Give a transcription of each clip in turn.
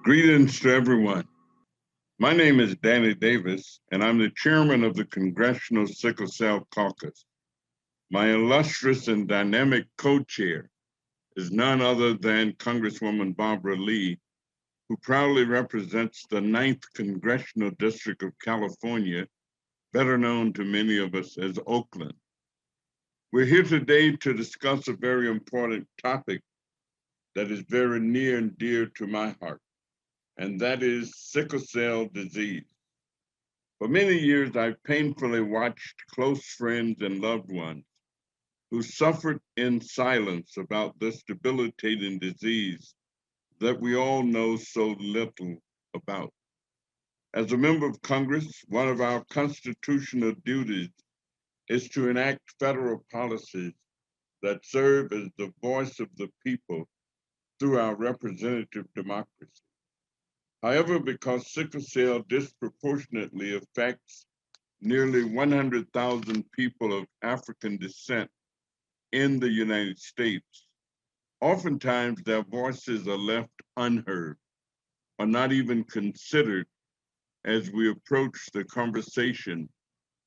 Greetings to everyone. My name is Danny Davis, and I'm the chairman of the Congressional Sickle Cell Caucus. My illustrious and dynamic co-chair is none other than Congresswoman Barbara Lee, who proudly represents the 9th Congressional District of California, better known to many of us as Oakland. We're here today to discuss a very important topic that is very near and dear to my heart, and that is sickle cell disease. For many years, I've painfully watched close friends and loved ones who suffered in silence about this debilitating disease that we all know so little about. As a member of Congress, one of our constitutional duties is to enact federal policies that serve as the voice of the people through our representative democracy. However, because sickle cell disproportionately affects nearly 100,000 people of African descent in the United States, oftentimes their voices are left unheard or not even considered as we approach the conversation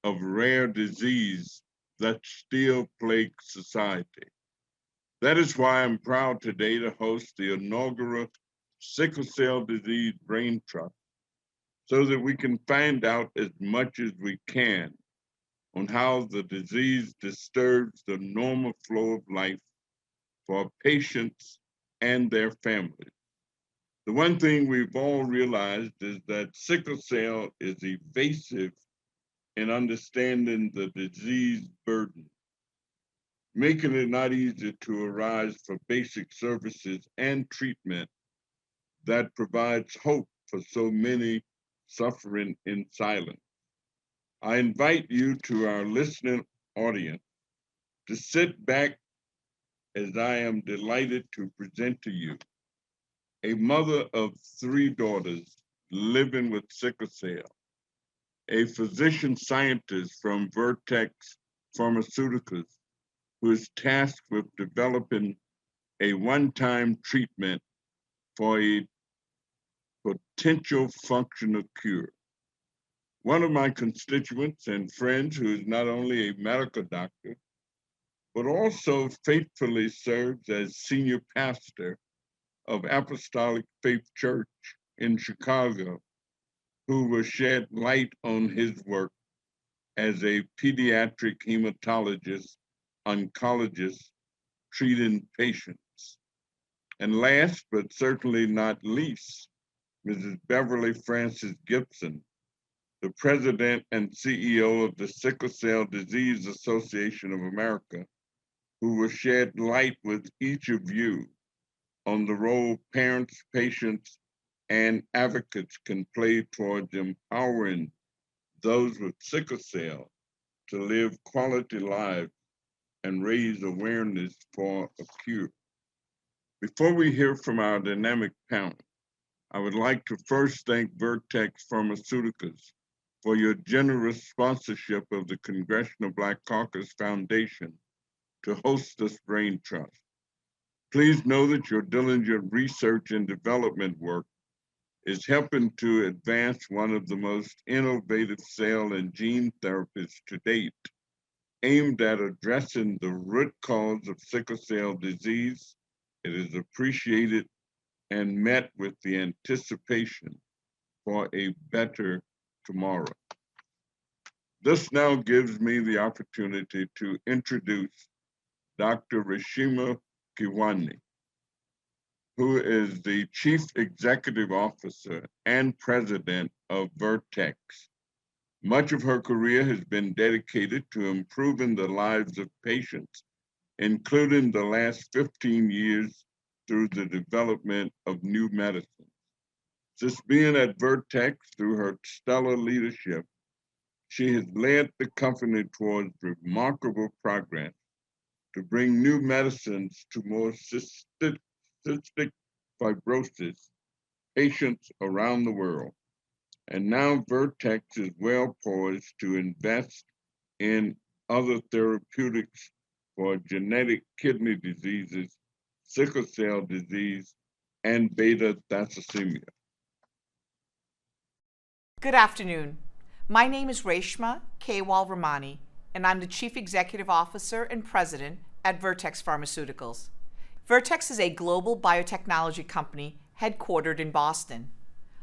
of rare disease that still plagues society. That is why I'm proud today to host the inaugural Sickle Cell Disease Braintrust, so that we can find out as much as we can on how the disease disturbs the normal flow of life for patients and their families. The one thing we've all realized is that sickle cell is evasive in understanding the disease burden, making it not easy to arise for basic services and treatment that provides hope for so many suffering in silence. I invite you to our listening audience to sit back as I am delighted to present to you a mother of 3 daughters living with sickle cell, a physician scientist from Vertex Pharmaceuticals who is tasked with developing a one-time treatment for a potential functional cure. One of my constituents and friends who is not only a medical doctor, but also faithfully serves as senior pastor of Apostolic Faith Church in Chicago, who will shed light on his work as a pediatric hematologist, oncologist, treating patients. And last, but certainly not least, Mrs. Beverly Francis Gibson, the president and CEO of the Sickle Cell Disease Association of America, who will shed light with each of you on the role parents, patients, and advocates can play towards empowering those with sickle cell to live quality lives and raise awareness for a cure. Before we hear from our dynamic panel, I would like to first thank Vertex Pharmaceuticals for your generous sponsorship of the Congressional Black Caucus Foundation to host this brain trust. Please know that your diligent research and development work is helping to advance one of the most innovative cell and gene therapies to date, aimed at addressing the root cause of sickle cell disease. It is appreciated and met with the anticipation for a better tomorrow. This now gives me the opportunity to introduce Dr. Reshema Kiwani, who is the Chief Executive Officer and President of Vertex. Much of her career has been dedicated to improving the lives of patients, including the last 15 years through the development of new medicines. Since being at Vertex through her stellar leadership, She has led the company towards remarkable progress to bring new medicines to more cystic fibrosis patients around the world. And now Vertex is well poised to invest in other therapeutics for genetic kidney diseases, sickle cell disease, and beta thalassemia. Good afternoon. My name is Reshma Kewal-Ramani, and I'm the Chief Executive Officer and President at Vertex Pharmaceuticals. Vertex is a global biotechnology company headquartered in Boston.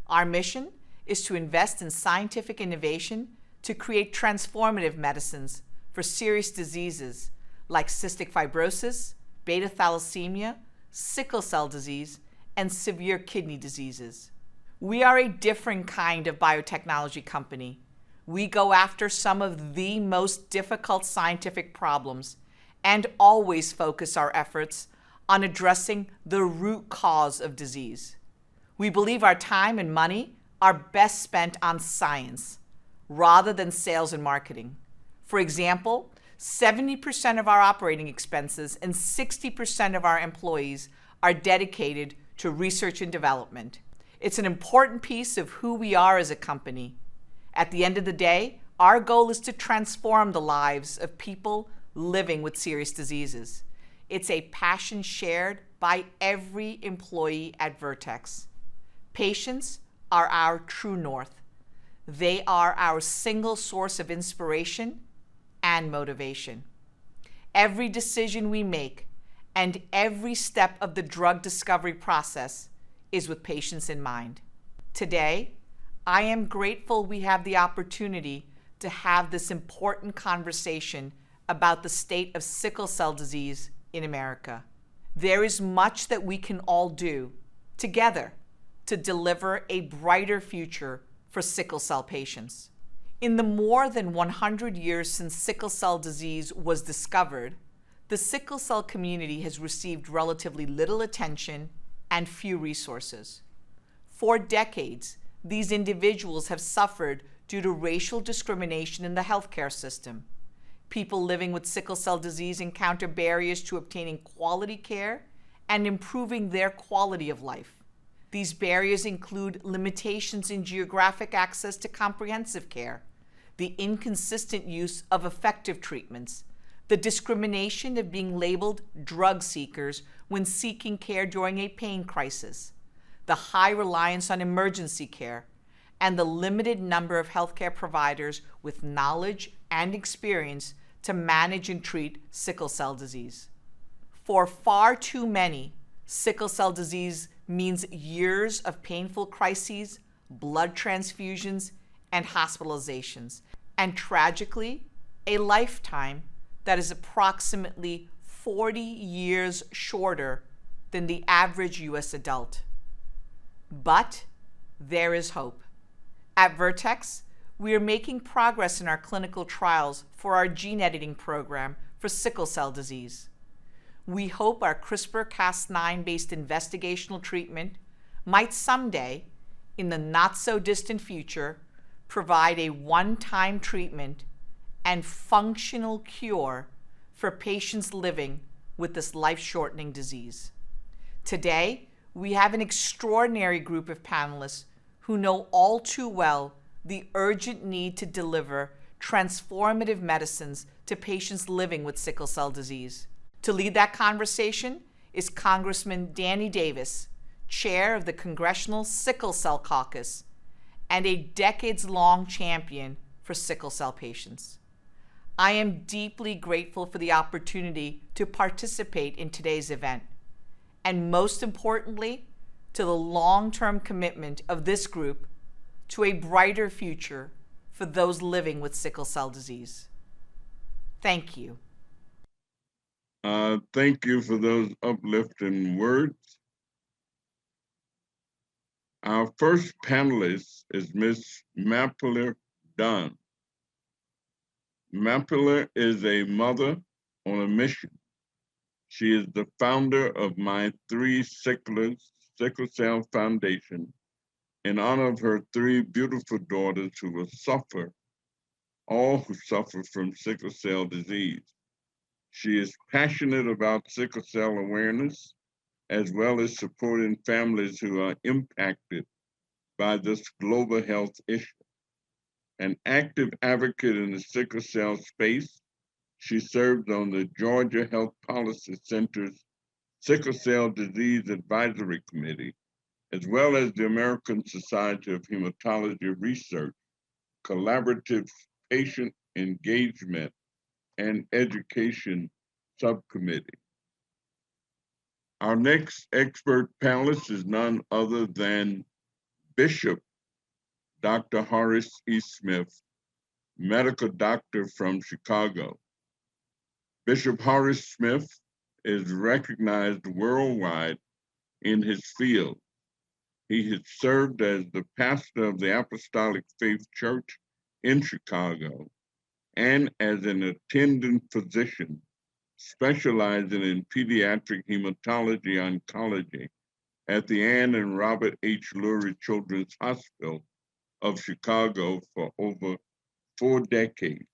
Our mission is to invest in scientific innovation to create transformative medicines for serious diseases like cystic fibrosis, beta thalassemia, sickle cell disease, and severe kidney diseases. We are a different kind of biotechnology company. We go after some of the most difficult scientific problems and always focus our efforts on addressing the root cause of disease. We believe our time and money are best spent on science rather than sales and marketing. For example, 70% of our operating expenses and 60% of our employees are dedicated to research and development. It's an important piece of who we are as a company. At the end of the day, our goal is to transform the lives of people living with serious diseases. It's a passion shared by every employee at Vertex. Patients are our true north. They are our single source of inspiration and motivation. Every decision we make and every step of the drug discovery process is with patients in mind. Today, I am grateful we have the opportunity to have this important conversation about the state of sickle cell disease in America. There is much that we can all do together to deliver a brighter future for sickle cell patients. In the more than 100 years since sickle cell disease was discovered, the sickle cell community has received relatively little attention and few resources. For decades, these individuals have suffered due to racial discrimination in the healthcare system. People living with sickle cell disease encounter barriers to obtaining quality care and improving their quality of life. These barriers include limitations in geographic access to comprehensive care, the inconsistent use of effective treatments, the discrimination of being labeled drug seekers when seeking care during a pain crisis, the high reliance on emergency care, and the limited number of healthcare providers with knowledge and experience to manage and treat sickle cell disease. For far too many, sickle cell disease means years of painful crises, blood transfusions, and hospitalizations, and tragically, a lifetime that is approximately 40 years shorter than the average US adult. But there is hope. At Vertex, we are making progress in our clinical trials for our gene editing program for sickle cell disease. We hope our CRISPR-Cas9-based investigational treatment might someday, in the not-so-distant future, provide a one-time treatment and functional cure for patients living with this life-shortening disease. Today, we have an extraordinary group of panelists who know all too well the urgent need to deliver transformative medicines to patients living with sickle cell disease. To lead that conversation is Congressman Danny Davis, chair of the Congressional Sickle Cell Caucus, and a decades-long champion for sickle cell patients. I am deeply grateful for the opportunity to participate in today's event, and most importantly, to the long-term commitment of this group to a brighter future for those living with sickle cell disease. Thank you. Thank you for those uplifting words. Our first panelist is Ms. Mapler Dunn. Mapler is a mother on a mission. She is the founder of My Three Sickle Cell Foundation in honor of her three beautiful daughters who will suffer all who suffer from sickle cell disease. She is passionate about sickle cell awareness, as well as supporting families who are impacted by this global health issue. An active advocate in the sickle cell space, she served on the Georgia Health Policy Center's Sickle Cell Disease Advisory Committee, as well as the American Society of Hematology Research Collaborative Patient Engagement and Education Subcommittee. Our next expert panelist is none other than Bishop Dr. Horace E. Smith, medical doctor from Chicago. Bishop Horace Smith is recognized worldwide in his field. He has served as the pastor of the Apostolic Faith Church in Chicago and as an attending physician specializing in pediatric hematology oncology at the Ann and Robert H. Lurie Children's Hospital of Chicago for over 4 decades.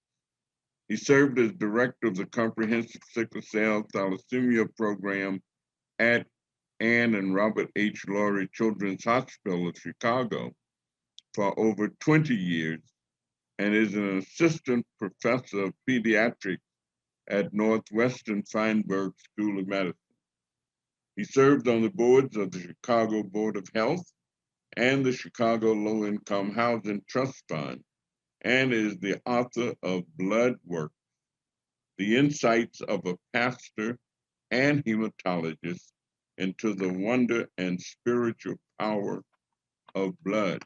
He served as director of the Comprehensive Sickle Cell Thalassemia Program at Ann and Robert H. Lurie Children's Hospital of Chicago for over 20 years and is an assistant professor of pediatrics at Northwestern Feinberg School of Medicine. He served on the boards of the Chicago Board of Health and the Chicago Low Income Housing Trust Fund, and is the author of Blood Work, the insights of a pastor and hematologist into the wonder and spiritual power of blood.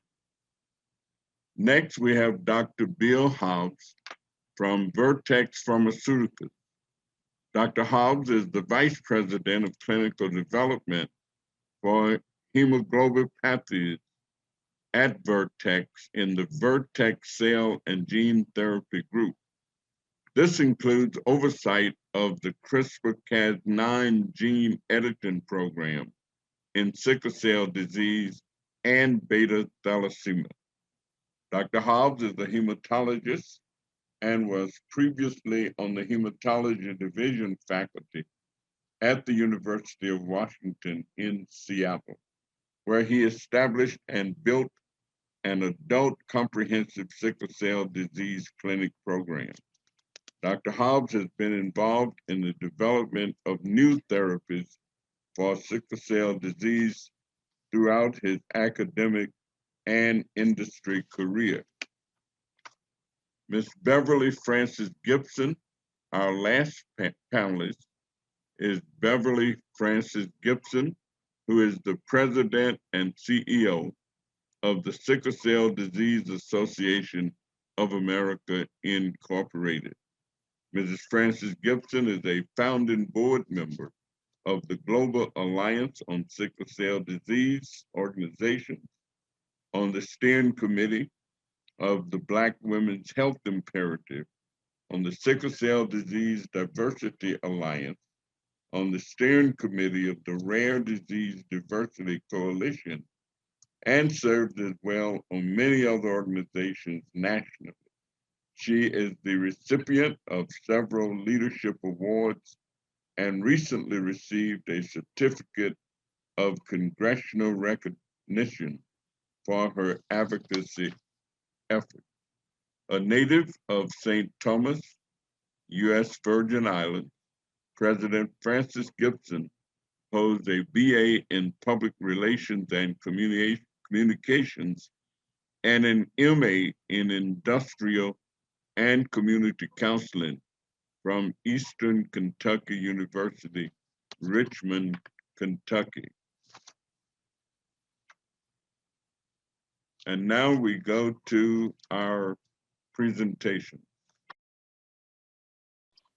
Next, we have Dr. Bill Hobbs from Vertex Pharmaceuticals. Dr. Hobbs is the Vice President of Clinical Development for hemoglobinopathies at Vertex in the Vertex Cell and Gene Therapy Group. This includes oversight of the CRISPR-Cas9 gene editing program in sickle cell disease and beta thalassemia. Dr. Hobbs is a hematologist and was previously on the hematology division faculty at the University of Washington in Seattle, where he established and built an adult comprehensive sickle cell disease clinic program. Dr. Hobbs has been involved in the development of new therapies for sickle cell disease throughout his academic and industry career. Ms. Beverly Frances Gibson, our last panelist, is Beverly Frances Gibson, who is the president and CEO of the Sickle Cell Disease Association of America, Incorporated. Mrs. Frances Gibson is a founding board member of the Global Alliance on Sickle Cell Disease organization, on the steering committee of the Black Women's Health Imperative, on the Sickle Cell Disease Diversity Alliance, on the steering committee of the Rare Disease Diversity Coalition, and served as well on many other organizations nationally. She is the recipient of several leadership awards and recently received a certificate of congressional recognition for her advocacy efforts. A native of St. Thomas, U.S. Virgin Islands, President Frances Gibson holds a BA in Public Relations and Communications and an MA in Industrial and Community Counseling from Eastern Kentucky University, Richmond, Kentucky. And now we go to our presentation.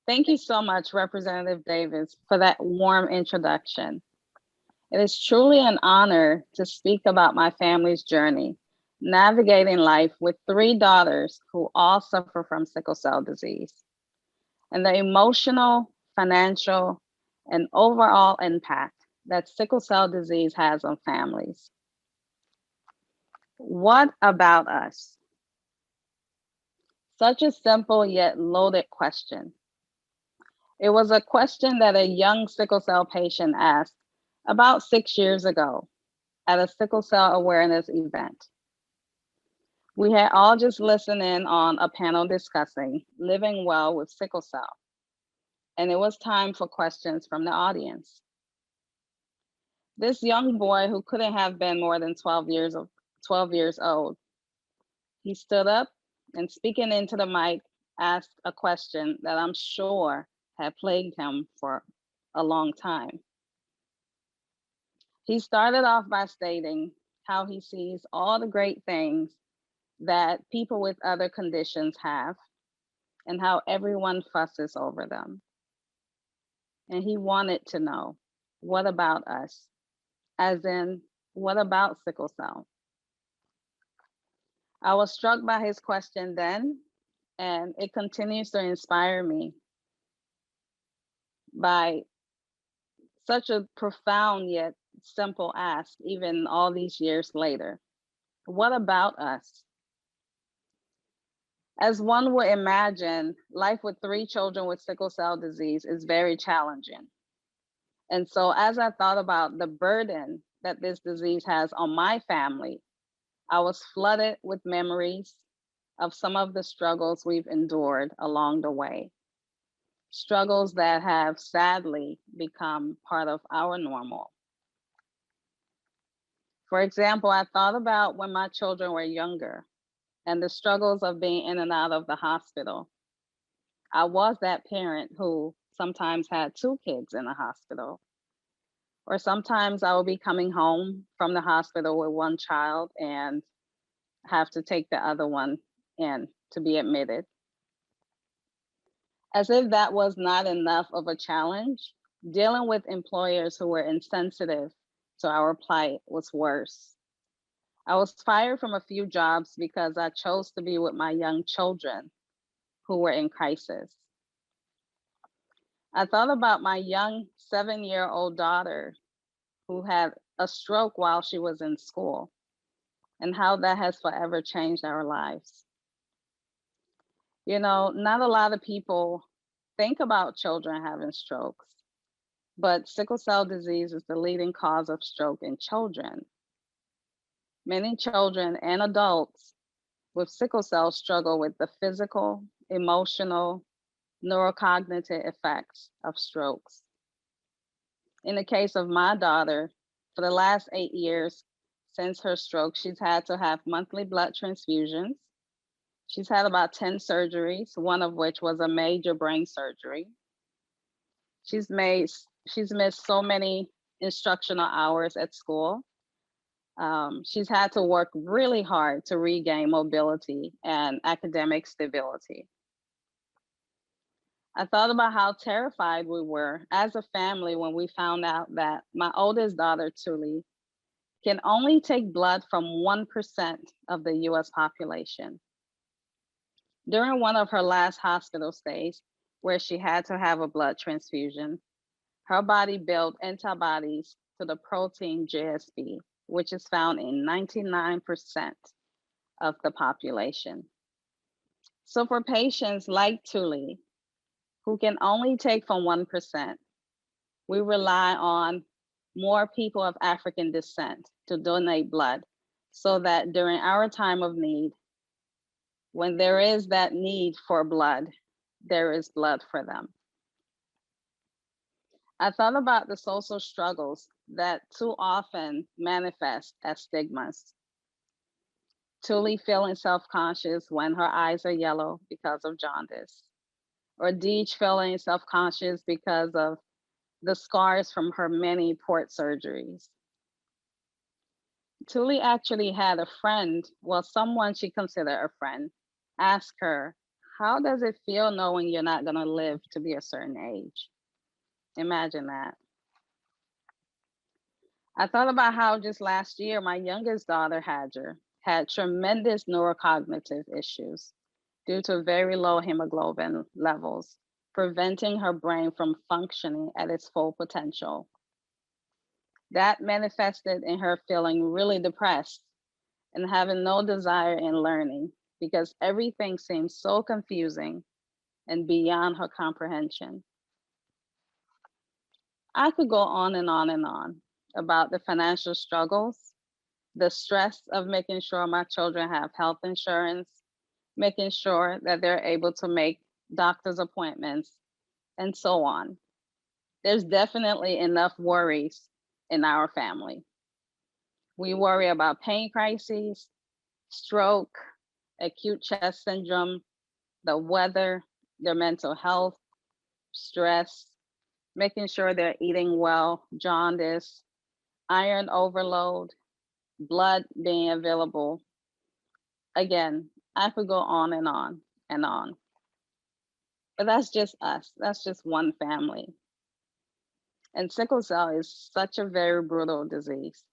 Thank you so much, Representative Davis, for that warm introduction. It is truly an honor to speak about my family's journey, navigating life with 3 daughters who all suffer from sickle cell disease, and the emotional, financial, and overall impact that sickle cell disease has on families. What about us? Such a simple yet loaded question. It was a question that a young sickle cell patient asked about 6 years ago at a sickle cell awareness event. We had all just listened in on a panel discussing living well with sickle cell, and it was time for questions from the audience. This young boy, who couldn't have been more than 12 years old, he stood up and, speaking into the mic, asked a question that I'm sure had plagued him for a long time. He started off by stating how he sees all the great things that people with other conditions have and how everyone fusses over them. And he wanted to know, what about us? As in, what about sickle cell? I was struck by his question then, and it continues to inspire me by such a profound yet simple ask, even all these years later. What about us? As one would imagine, life with 3 children with sickle cell disease is very challenging. And so, as I thought about the burden that this disease has on my family, I was flooded with memories of some of the struggles we've endured along the way. Struggles that have sadly become part of our normal. For example, I thought about when my children were younger and the struggles of being in and out of the hospital. I was that parent who sometimes had 2 kids in the hospital. Or sometimes I will be coming home from the hospital with 1 child and have to take the other one in to be admitted. As if that was not enough of a challenge, dealing with employers who were insensitive to our plight was worse. I was fired from a few jobs because I chose to be with my young children who were in crisis. I thought about my young 7-year-old daughter who had a stroke while she was in school and how that has forever changed our lives. You know, not a lot of people think about children having strokes, but sickle cell disease is the leading cause of stroke in children. Many children and adults with sickle cell struggle with the physical, emotional, neurocognitive effects of strokes. In the case of my daughter, for the last 8 years since her stroke, she's had to have monthly blood transfusions. She's had about 10 surgeries, one of which was a major brain surgery. She's missed so many instructional hours at school. She's had to work really hard to regain mobility and academic stability. I thought about how terrified we were as a family when we found out that my oldest daughter, Tuli, can only take blood from 1% of the US population. During one of her last hospital stays, where she had to have a blood transfusion, her body built antibodies to the protein GSB, which is found in 99% of the population. So for patients like Tuli, who can only take from 1%, we rely on more people of African descent to donate blood so that during our time of need, when there is that need for blood, there is blood for them. I thought about the social struggles that too often manifest as stigmas. Tuli feeling self-conscious when her eyes are yellow because of jaundice, or Deej feeling self-conscious because of the scars from her many port surgeries. Tuli actually had a friend, well, someone she considered a friend, ask her, how does it feel knowing you're not gonna live to be a certain age? Imagine that. I thought about how just last year, my youngest daughter, Hadger, had tremendous neurocognitive issues due to very low hemoglobin levels, preventing her brain from functioning at its full potential. That manifested in her feeling really depressed and having no desire in learning, because everything seems so confusing and beyond her comprehension. I could go on and on and on about the financial struggles, the stress of making sure my children have health insurance, making sure that they're able to make doctor's appointments, and so on. There's definitely enough worries in our family. We worry about pain crises, stroke, acute chest syndrome, the weather, their mental health, stress, making sure they're eating well, jaundice, iron overload, blood being available. Again, I could go on and on and on. But that's just us. That's just one family. And sickle cell is such a very brutal disease.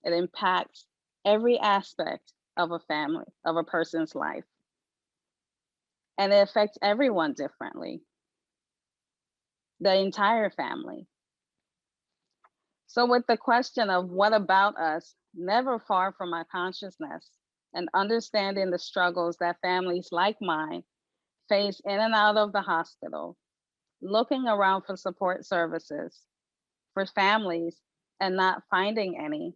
It impacts every aspect of a family, of a person's life. And it affects everyone differently, the entire family. So with the question of what about us never far from my consciousness, and understanding the struggles that families like mine face in and out of the hospital, looking around for support services for families and not finding any,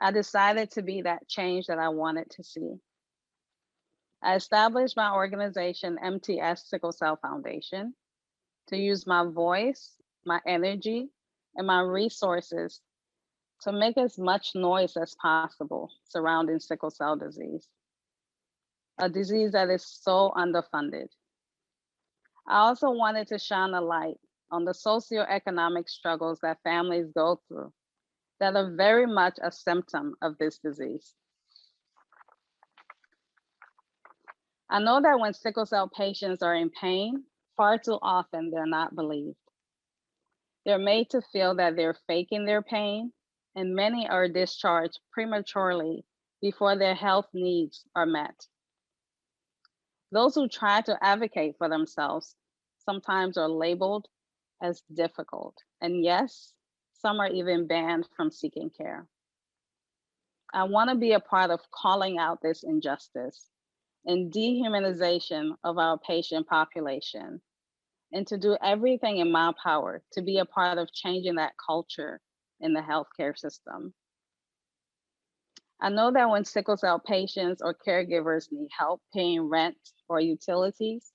I decided to be that change that I wanted to see. I established my organization, MTS Sickle Cell Foundation, to use my voice, my energy, and my resources to make as much noise as possible surrounding sickle cell disease, a disease that is so underfunded. I also wanted to shine a light on the socioeconomic struggles that families go through that are very much a symptom of this disease. I know that when sickle cell patients are in pain, far too often they're not believed. They're made to feel that they're faking their pain, and many are discharged prematurely before their health needs are met. Those who try to advocate for themselves sometimes are labeled as difficult, and yes, some are even banned from seeking care. I want to be a part of calling out this injustice and dehumanization of our patient population, and to do everything in my power to be a part of changing that culture in the healthcare system. I know that when sickle cell patients or caregivers need help paying rent or utilities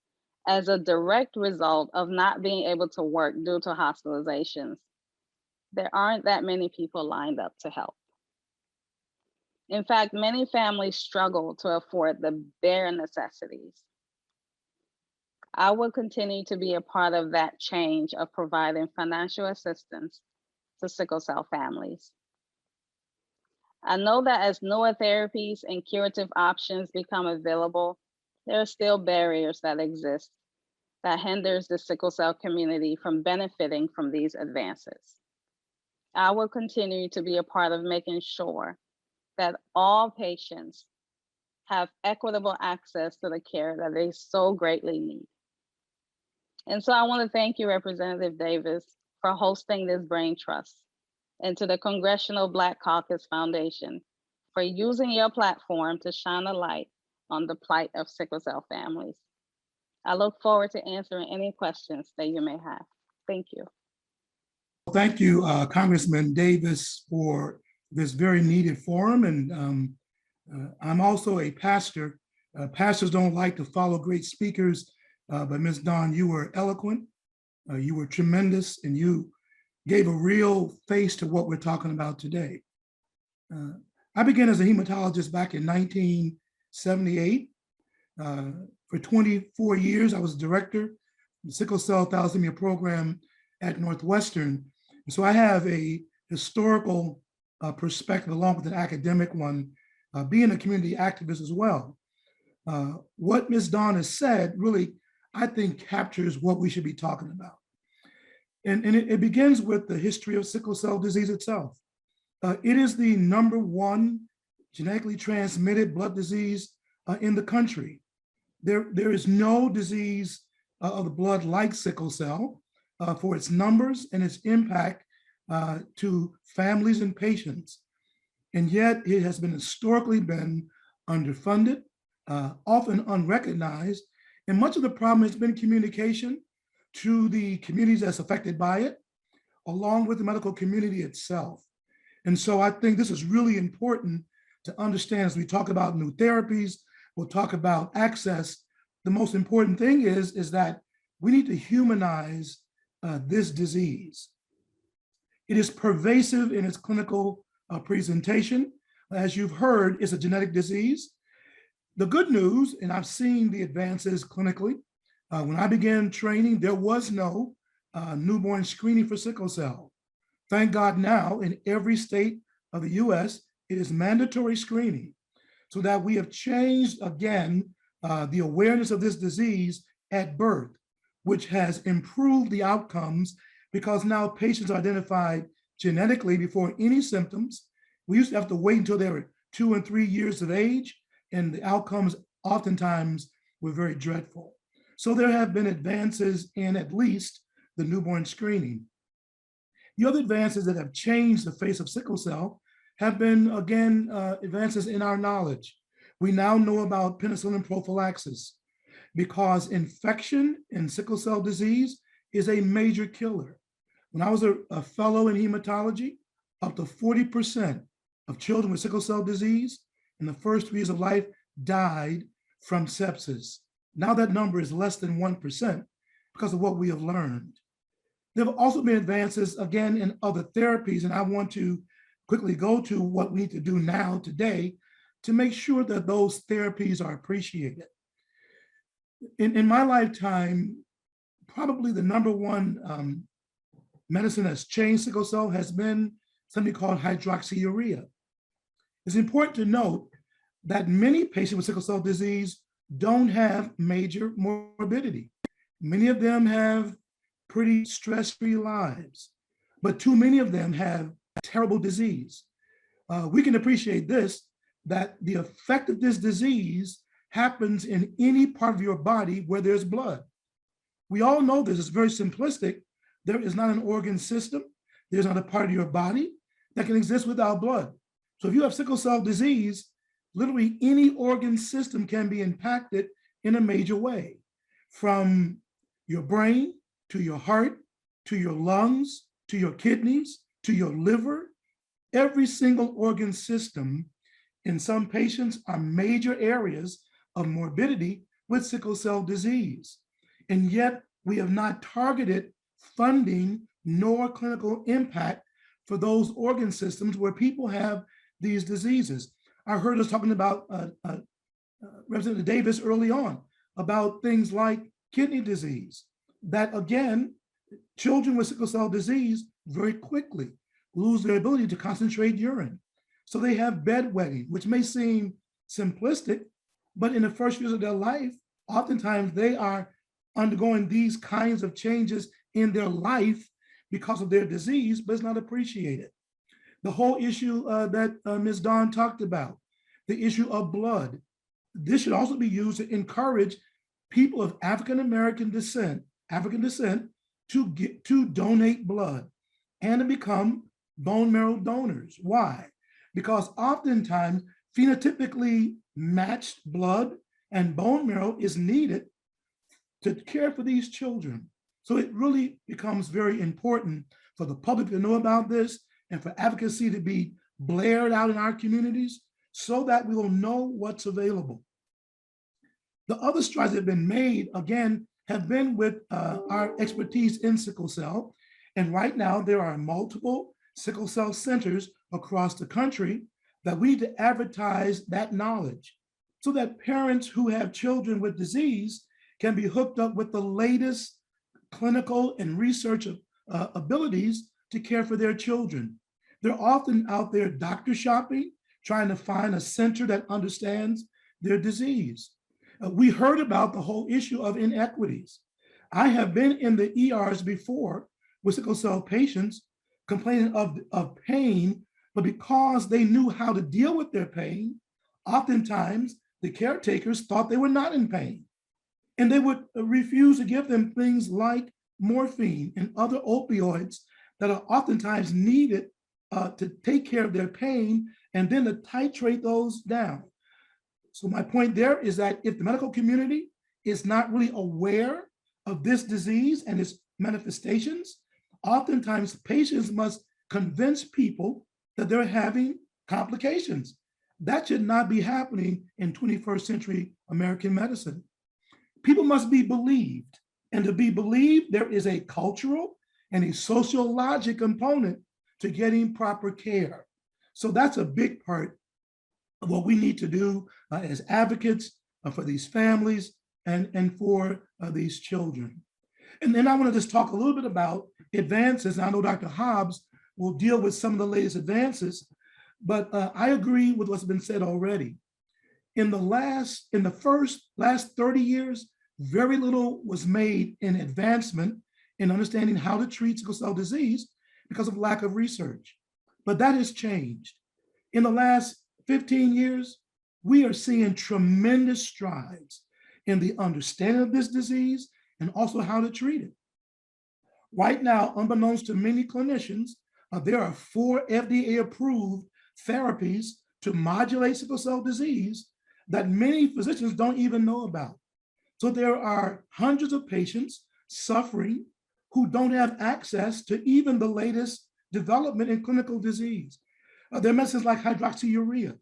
as a direct result of not being able to work due to hospitalizations, there aren't that many people lined up to help. In fact, many families struggle to afford the bare necessities. I will continue to be a part of that change of providing financial assistance to sickle cell families. I know that as newer therapies and curative options become available, there are still barriers that exist that hinders the sickle cell community from benefiting from these advances. I will continue to be a part of making sure that all patients have equitable access to the care that they so greatly need. And so I want to thank you, Representative Davis, for hosting this Brain Trust, and to the Congressional Black Caucus Foundation for using your platform to shine a light on the plight of sickle cell families. I look forward to answering any questions that you may have. Thank you. Thank you, Congressman Davis, for this very needed forum. And I'm also a pastor. Pastors don't like to follow great speakers, but Ms. Dawn, you were eloquent, you were tremendous, and you gave a real face to what we're talking about today. I began as a hematologist back in 1978. For 24 years, I was director of the Sickle Cell Thalassemia Program at Northwestern. And so I have a historical perspective along with an academic one, being a community activist as well. What Ms. Dawn has said really, I think, captures what we should be talking about. And it begins with the history of sickle cell disease itself. It is the #1 genetically transmitted blood disease in the country. There is no disease of the blood like sickle cell for its numbers and its impact to families and patients. And yet it has been historically been underfunded, often unrecognized. And much of the problem has been communication to the communities that's affected by it, along with the medical community itself. And so I think this is really important to understand as we talk about new therapies, we'll talk about access. The most important thing is that we need to humanize this disease. It is pervasive in its clinical presentation. As you've heard, it's a genetic disease. The good news, and I've seen the advances clinically, when I began training, there was no newborn screening for sickle cell. Thank God now in every state of the US, it is mandatory screening, so that we have changed again the awareness of this disease at birth, which has improved the outcomes because now patients are identified genetically before any symptoms. We used to have to wait until they were 2 and 3 years of age, and the outcomes oftentimes were very dreadful. So there have been advances in at least the newborn screening. The other advances that have changed the face of sickle cell have been, again, advances in our knowledge. We now know about penicillin prophylaxis because infection in sickle cell disease is a major killer. When I was a fellow in hematology, up to 40% of children with sickle cell disease in the first 3 years of life died from sepsis. Now that number is less than 1% because of what we have learned. There have also been advances, again, in other therapies, and I want to quickly go to what we need to do now today to make sure that those therapies are appreciated. In my lifetime, probably the number one medicine that's changed sickle cell has been something called hydroxyurea. It's important to note that many patients with sickle cell disease don't have major morbidity. Many of them have pretty stress-free lives, but too many of them have terrible disease. We can appreciate this, that the effect of this disease happens in any part of your body where there's blood. We all know this, it's very simplistic. There is not an organ system, there's not a part of your body that can exist without blood. So if you have sickle cell disease, literally any organ system can be impacted in a major way, from your brain to your heart, to your lungs, to your kidneys, to your liver. Every single organ system in some patients are major areas of morbidity with sickle cell disease. And yet we have not targeted funding nor clinical impact for those organ systems where people have these diseases. I heard us talking about Representative Davis early on about things like kidney disease, that again, children with sickle cell disease very quickly lose their ability to concentrate urine. So they have bedwetting, which may seem simplistic, but in the first years of their life, oftentimes they are undergoing these kinds of changes in their life because of their disease, but it's not appreciated. The whole issue that Ms. Dawn talked about, the issue of blood. This should also be used to encourage people of African descent to donate blood and to become bone marrow donors. Why? Because oftentimes phenotypically matched blood and bone marrow is needed to care for these children. So it really becomes very important for the public to know about this and for advocacy to be blared out in our communities so that we will know what's available. The other strides that have been made, again, have been with our expertise in sickle cell. And right now there are multiple sickle cell centers across the country that we need to advertise that knowledge so that parents who have children with disease can be hooked up with the latest clinical and research abilities to care for their children. They're often out there doctor shopping, trying to find a center that understands their disease. We heard about the whole issue of inequities. I have been in the ERs before with sickle cell patients complaining of pain, but because they knew how to deal with their pain, oftentimes the caretakers thought they were not in pain. And they would refuse to give them things like morphine and other opioids that are oftentimes needed to take care of their pain and then to titrate those down. So my point there is that if the medical community is not really aware of this disease and its manifestations, oftentimes patients must convince people that they're having complications. That should not be happening in 21st century American medicine. People must be believed, and to be believed, there is a cultural and a sociologic component to getting proper care. So that's a big part of what we need to do as advocates for these families and for these children. And then I want to just talk a little bit about advances. I know Dr. Hobbs will deal with some of the latest advances, but I agree with what's been said already. In the last 30 years, very little was made in advancement in understanding how to treat sickle cell disease because of lack of research. But that has changed. In the last 15 years, we are seeing tremendous strides in the understanding of this disease and also how to treat it. Right now, unbeknownst to many clinicians, there are 4 FDA-approved therapies to modulate sickle cell disease that many physicians don't even know about. So there are hundreds of patients suffering who don't have access to even the latest development in clinical disease. There are medicines like hydroxyurea,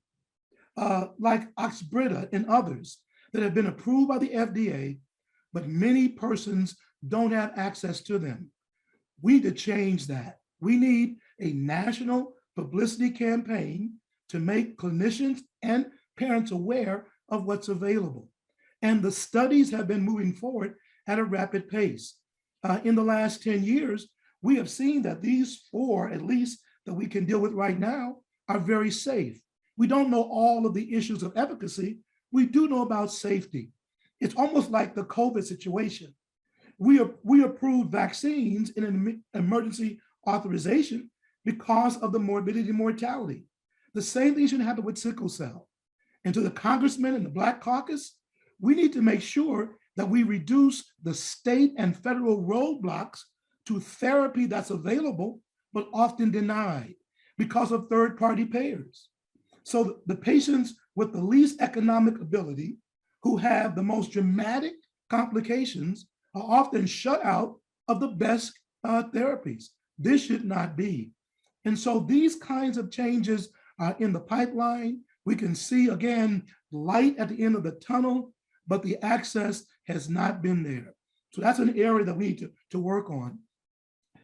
like Oxbrita and others that have been approved by the FDA, but many persons don't have access to them. We need to change that. We need a national publicity campaign to make clinicians and parents aware of what's available. And the studies have been moving forward at a rapid pace. In the last 10 years, we have seen that these 4, at least that we can deal with right now, are very safe. We don't know all of the issues of efficacy. We do know about safety. It's almost like the COVID situation. We approved vaccines in an emergency authorization because of the morbidity and mortality. The same thing should happen with sickle cell. And to the congressmen and the Black Caucus, we need to make sure that we reduce the state and federal roadblocks to therapy that's available, but often denied because of third-party payers. So the patients with the least economic ability, who have the most dramatic complications, are often shut out of the best therapies. This should not be. And so these kinds of changes are in the pipeline. We can see, again, light at the end of the tunnel, but the access has not been there. So that's an area that we need to work on.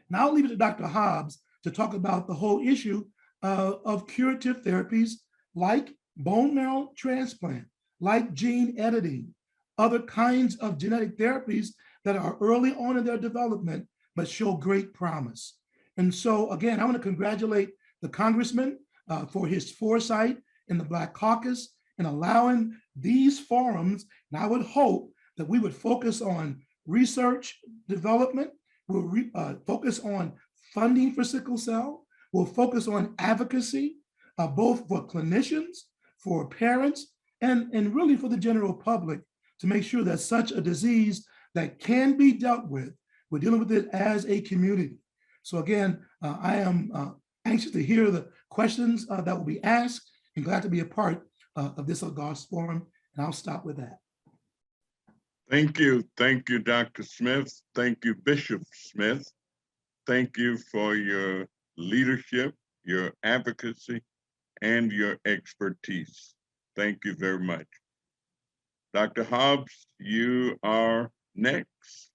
Now I'll leave it to Dr. Hobbs to talk about the whole issue of curative therapies like bone marrow transplant, like gene editing, other kinds of genetic therapies that are early on in their development, but show great promise. And so again, I want to congratulate the congressman for his foresight in the Black Caucus and allowing these forums. And I would hope that we would focus on research development, we'll focus on funding for sickle cell, we'll focus on advocacy, both for clinicians, for parents, and really for the general public, to make sure that such a disease that can be dealt with, we're dealing with it as a community. So again, I am anxious to hear the questions that will be asked, and glad to be a part of this august forum, and I'll stop with that. Thank you, Dr. Smith. Thank you, Bishop Smith. Thank you for your leadership, your advocacy, and your expertise. Thank you very much. Dr. Hobbs, you are next.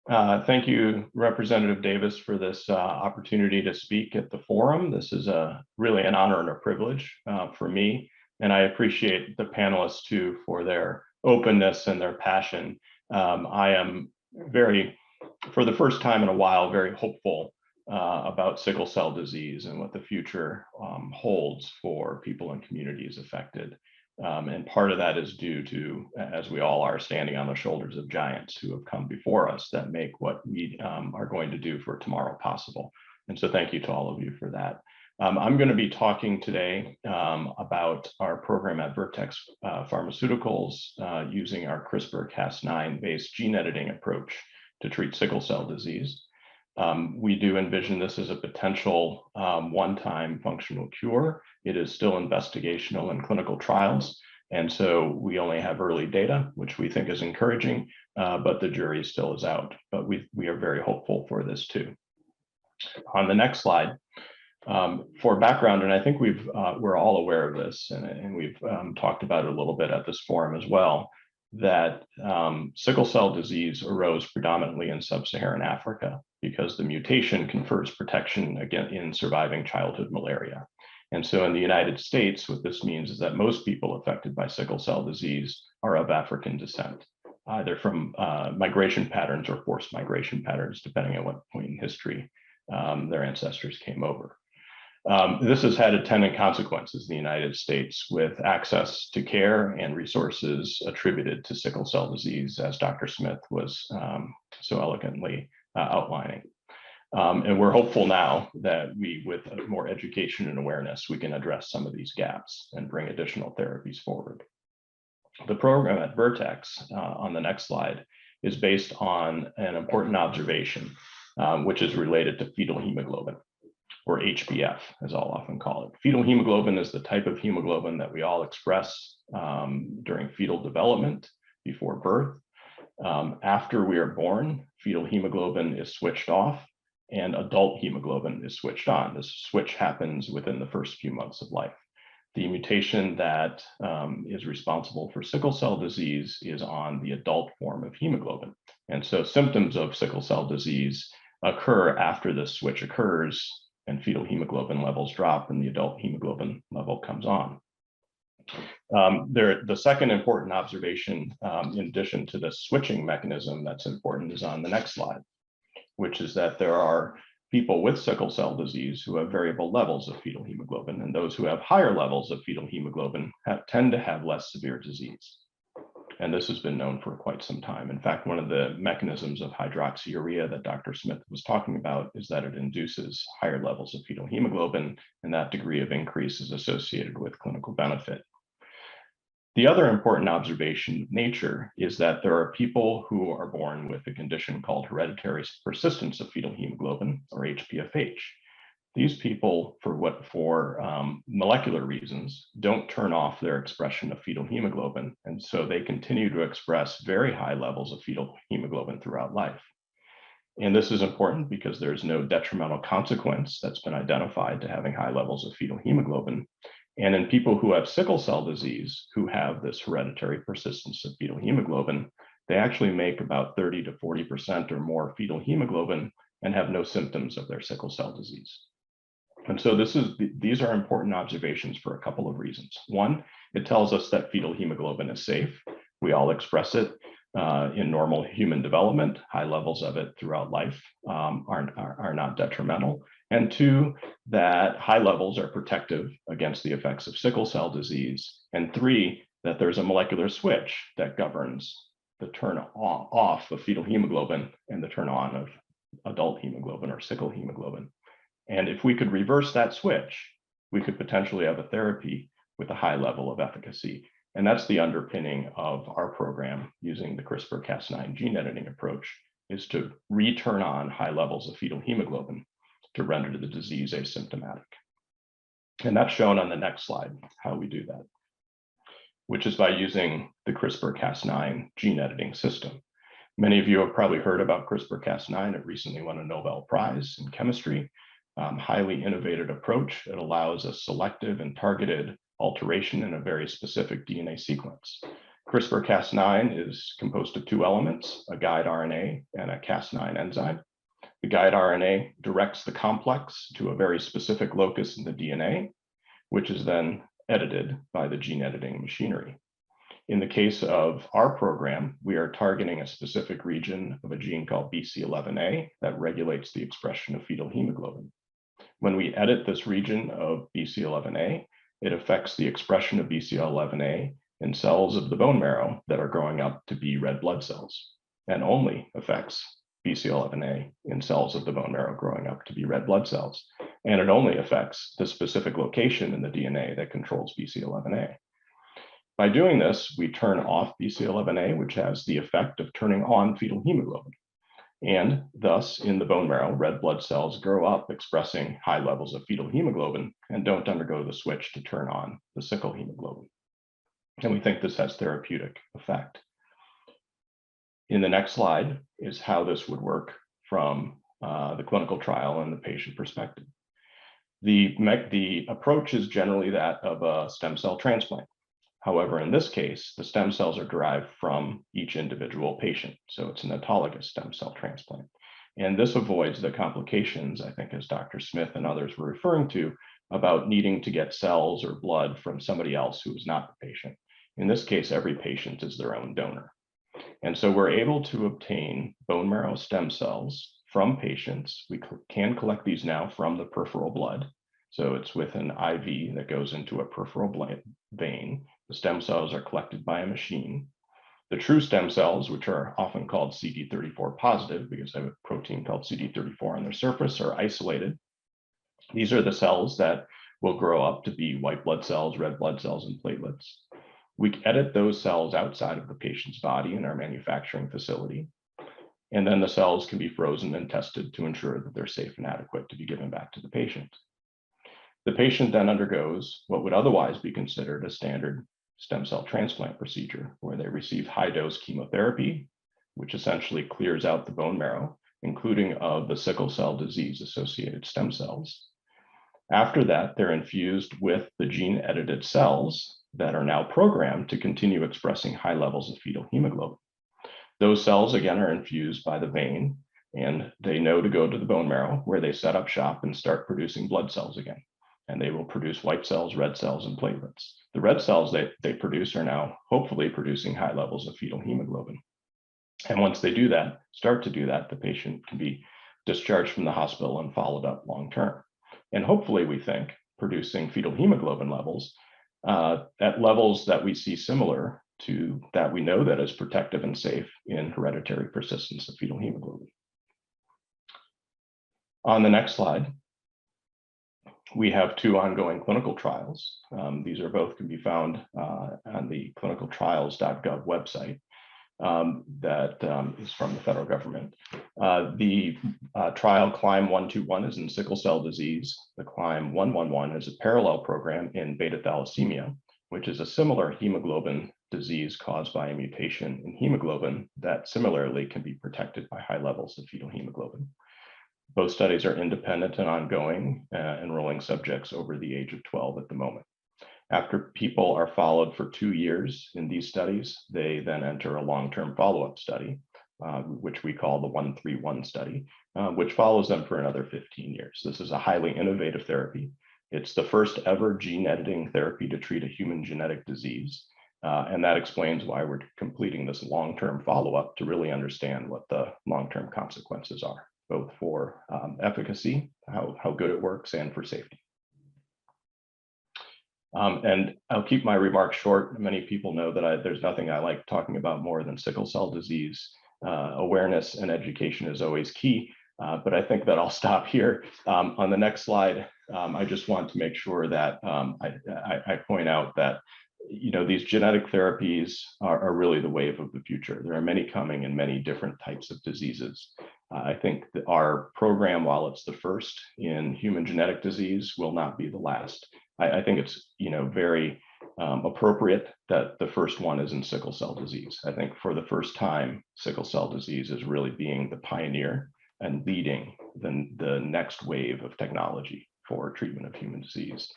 Thank you, Representative Davis, for this opportunity to speak at the forum. This is really an honor and a privilege for me, and I appreciate the panelists too for their openness and their passion. I am for the first time in a while, very hopeful about sickle cell disease and what the future holds for people and communities affected. And part of that is due to, as we all are, standing on the shoulders of giants who have come before us that make what we are going to do for tomorrow possible. And so thank you to all of you for that. I'm going to be talking today about our program at Vertex Pharmaceuticals using our CRISPR-Cas9 based gene editing approach to treat sickle cell disease. We do envision this as a potential one-time functional cure. It is still investigational in clinical trials. And so we only have early data, which we think is encouraging, but the jury still is out. But we are very hopeful for this too. On the next slide, for background, and I think we're all aware of this, and we've talked about it a little bit at this forum as well, that sickle cell disease arose predominantly in sub-Saharan Africa because the mutation confers protection against in surviving childhood malaria. And so in the United States, what this means is that most people affected by sickle cell disease are of African descent, either from migration patterns or forced migration patterns, depending on what point in history their ancestors came over. This has had attendant consequences in the United States with access to care and resources attributed to sickle cell disease, as Dr. Smith was so elegantly outlining. And we're hopeful now that with more education and awareness, we can address some of these gaps and bring additional therapies forward. The program at Vertex, on the next slide, is based on an important observation, which is related to fetal hemoglobin, or HbF, as I'll often call it. Fetal hemoglobin is the type of hemoglobin that we all express during fetal development before birth. After we are born, fetal hemoglobin is switched off and adult hemoglobin is switched on. This switch happens within the first few months of life. The mutation that is responsible for sickle cell disease is on the adult form of hemoglobin. And so symptoms of sickle cell disease occur after this switch occurs and fetal hemoglobin levels drop and the adult hemoglobin level comes on. The second important observation, in addition to the switching mechanism that's important, is on the next slide, which is that there are people with sickle cell disease who have variable levels of fetal hemoglobin, and those who have higher levels of fetal hemoglobin tend to have less severe disease. And this has been known for quite some time. In fact, one of the mechanisms of hydroxyurea that Dr. Smith was talking about is that it induces higher levels of fetal hemoglobin, and that degree of increase is associated with clinical benefit. The other important observation of nature is that there are people who are born with a condition called hereditary persistence of fetal hemoglobin, or HPFH. These people, for molecular reasons, don't turn off their expression of fetal hemoglobin, and so they continue to express very high levels of fetal hemoglobin throughout life. And this is important because there's no detrimental consequence that's been identified to having high levels of fetal hemoglobin. And in people who have sickle cell disease, who have this hereditary persistence of fetal hemoglobin, they actually make about 30 to 40% or more fetal hemoglobin and have no symptoms of their sickle cell disease. And so these are important observations for a couple of reasons. One, it tells us that fetal hemoglobin is safe. We all express it in normal human development. High levels of it throughout life are not detrimental. And two, that high levels are protective against the effects of sickle cell disease. And three, that there's a molecular switch that governs the turn off of fetal hemoglobin and the turn on of adult hemoglobin or sickle hemoglobin. And if we could reverse that switch, we could potentially have a therapy with a high level of efficacy. And that's the underpinning of our program using the CRISPR-Cas9 gene editing approach, is to return on high levels of fetal hemoglobin to render the disease asymptomatic. And that's shown on the next slide, how we do that, which is by using the CRISPR-Cas9 gene editing system. Many of you have probably heard about CRISPR-Cas9. It recently won a Nobel Prize in chemistry. Highly innovative approach. It allows a selective and targeted alteration in a very specific DNA sequence. CRISPR-Cas9 is composed of two elements, a guide RNA and a Cas9 enzyme. The guide RNA directs the complex to a very specific locus in the DNA, which is then edited by the gene editing machinery. In the case of our program, we are targeting a specific region of a gene called BCL11A that regulates the expression of fetal hemoglobin. When we edit this region of BCL11A, it affects the expression of BCL11A in cells of the bone marrow that are growing up to be red blood cells, and only affects BCL11A in cells of the bone marrow growing up to be red blood cells. And it only affects the specific location in the DNA that controls BCL11A. By doing this, we turn off BCL11A, which has the effect of turning on fetal hemoglobin. And thus, in the bone marrow, red blood cells grow up expressing high levels of fetal hemoglobin and don't undergo the switch to turn on the sickle hemoglobin. And we think this has therapeutic effect. In the next slide is how this would work from the clinical trial and the patient perspective. The approach is generally that of a stem cell transplant. However, in this case, the stem cells are derived from each individual patient. So it's an autologous stem cell transplant. And this avoids the complications, I think, as Dr. Smith and others were referring to, about needing to get cells or blood from somebody else who is not the patient. In this case, every patient is their own donor. And so we're able to obtain bone marrow stem cells from patients. We can collect these now from the peripheral blood. So it's with an IV that goes into a peripheral vein. The stem cells are collected by a machine. The true stem cells, which are often called CD34 positive because they have a protein called CD34 on their surface, are isolated. These are the cells that will grow up to be white blood cells, red blood cells, and platelets. We edit those cells outside of the patient's body in our manufacturing facility. And then the cells can be frozen and tested to ensure that they're safe and adequate to be given back to the patient. The patient then undergoes what would otherwise be considered a standard stem cell transplant procedure, where they receive high-dose chemotherapy, which essentially clears out the bone marrow, including of the sickle cell disease associated stem cells. After that, they're infused with the gene-edited cells that are now programmed to continue expressing high levels of fetal hemoglobin. Those cells, again, are infused by the vein, and they know to go to the bone marrow, where they set up shop and start producing blood cells again. And they will produce white cells, red cells, and platelets. The red cells they produce are now hopefully producing high levels of fetal hemoglobin. And once they do that, start to do that, the patient can be discharged from the hospital and followed up long-term. And hopefully, we think, producing fetal hemoglobin levels at levels that we see similar to that we know that is protective and safe in hereditary persistence of fetal hemoglobin. On the next slide, we have two ongoing clinical trials. These are both can be found on the clinicaltrials.gov website that is from the federal government. The trial CLIMB 121 is in sickle cell disease. The CLIMB 111 is a parallel program in beta thalassemia, which is a similar hemoglobin disease caused by a mutation in hemoglobin that similarly can be protected by high levels of fetal hemoglobin. Both studies are independent and ongoing, enrolling subjects over the age of 12 at the moment. After people are followed for 2 years in these studies, they then enter a long-term follow-up study, which we call the 131 study, which follows them for another 15 years. This is a highly innovative therapy. It's the first ever gene editing therapy to treat a human genetic disease. And that explains why we're completing this long-term follow-up to really understand what the long-term consequences are, both for efficacy, how good it works, and for safety. And I'll keep my remarks short. Many people know that there's nothing I like talking about more than sickle cell disease. Awareness and education is always key, but I think that I'll stop here. On the next slide, I just want to make sure that I point out that these genetic therapies are really the wave of the future. There are many coming in many different types of diseases. I think that our program, while it's the first in human genetic disease, will not be the last. I think it's very appropriate that the first one is in sickle cell disease. I think for the first time, sickle cell disease is really being the pioneer and leading the next wave of technology for treatment of human disease.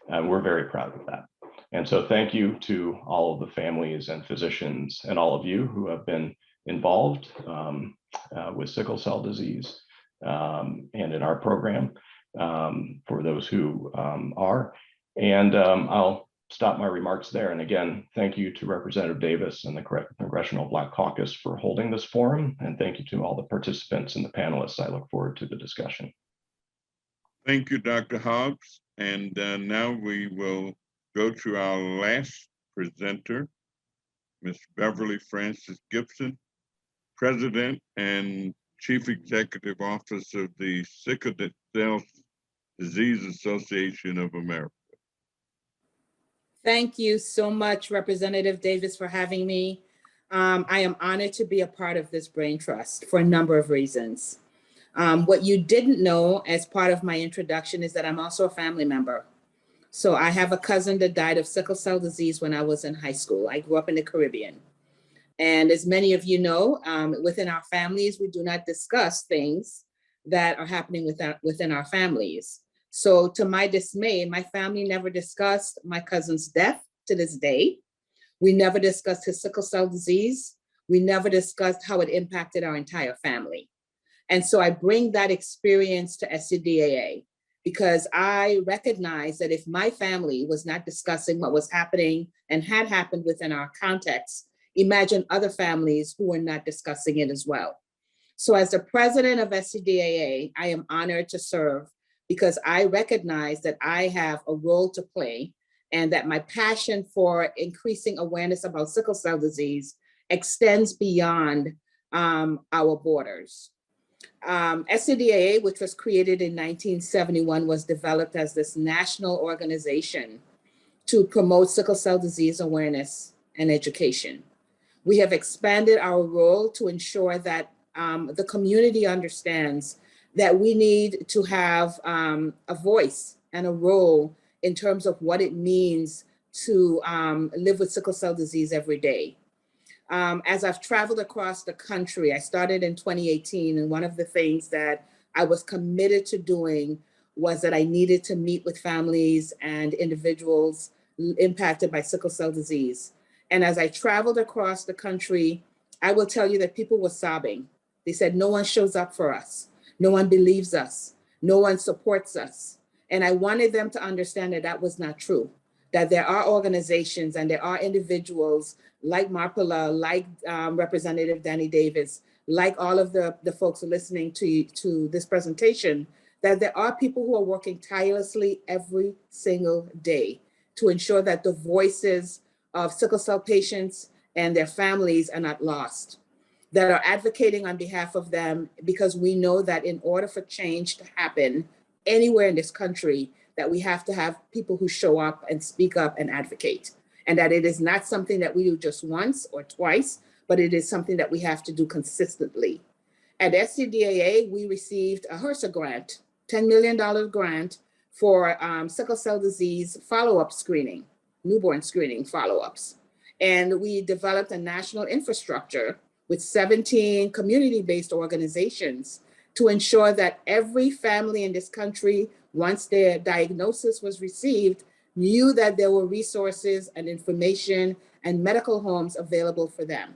And we're very proud of that. And so thank you to all of the families and physicians and all of you who have been involved with sickle cell disease and in our program, for those who are. And I'll stop my remarks there. And again, thank you to Representative Davis and the Congressional Black Caucus for holding this forum. And thank you to all the participants and the panelists. I look forward to the discussion. Thank you, Dr. Hobbs. And now we will go to our last presenter, Ms. Beverly Francis Gibson, President and Chief Executive Officer of the Sickle Cell Disease Association of America. Thank you so much, Representative Davis, for having me. I am honored to be a part of this brain trust for a number of reasons. What you didn't know as part of my introduction is that I'm also a family member. So I have a cousin that died of sickle cell disease when I was in high school. I grew up in the Caribbean. And as many of you know, within our families, we do not discuss things that are happening within our families. So to my dismay, my family never discussed my cousin's death to this day. We never discussed his sickle cell disease. We never discussed how it impacted our entire family. And so I bring that experience to SCDAA because I recognize that if my family was not discussing what was happening and had happened within our context, imagine other families who were not discussing it as well. So as the president of SCDAA, I am honored to serve because I recognize that I have a role to play and that my passion for increasing awareness about sickle cell disease extends beyond our borders. SCDAA, which was created in 1971, was developed as this national organization to promote sickle cell disease awareness and education. We have expanded our role to ensure that the community understands that we need to have a voice and a role in terms of what it means to live with sickle cell disease every day. As I've traveled across the country, I started in 2018, and one of the things that I was committed to doing was that I needed to meet with families and individuals impacted by sickle cell disease. And as I traveled across the country, I will tell you that people were sobbing. They said, no one shows up for us. No one believes us. No one supports us. And I wanted them to understand that that was not true, that there are organizations and there are individuals like Marpella, like Representative Danny Davis, like all of the folks listening to this presentation, that there are people who are working tirelessly every single day to ensure that the voices of sickle cell patients and their families are not lost, that are advocating on behalf of them, because we know that in order for change to happen anywhere in this country, that we have to have people who show up and speak up and advocate, and that it is not something that we do just once or twice, but it is something that we have to do consistently. At SCDAA, we received a HRSA grant, $10 million grant for sickle cell disease follow-up screening, newborn screening follow-ups. And we developed a national infrastructure with 17 community-based organizations to ensure that every family in this country, once their diagnosis was received, knew that there were resources and information and medical homes available for them.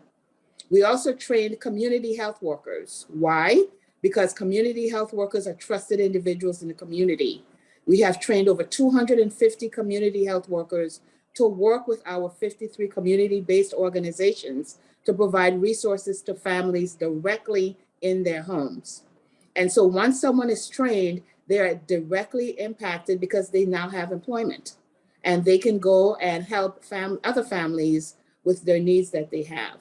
We also trained community health workers. Why? Because community health workers are trusted individuals in the community. We have trained over 250 community health workers to work with our 53 community-based organizations to provide resources to families directly in their homes. And so once someone is trained, they're directly impacted because they now have employment and they can go and help other families with their needs that they have.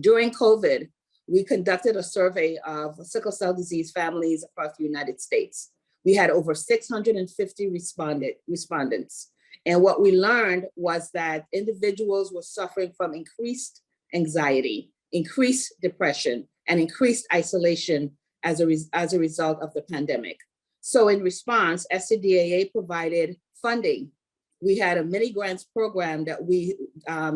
During COVID, we conducted a survey of sickle cell disease families across the United States. We had over 650 respondents. And what we learned was that individuals were suffering from increased anxiety, increased depression, and increased isolation as a result of the pandemic. So in response, SCDAA provided funding. We had a mini grants program that we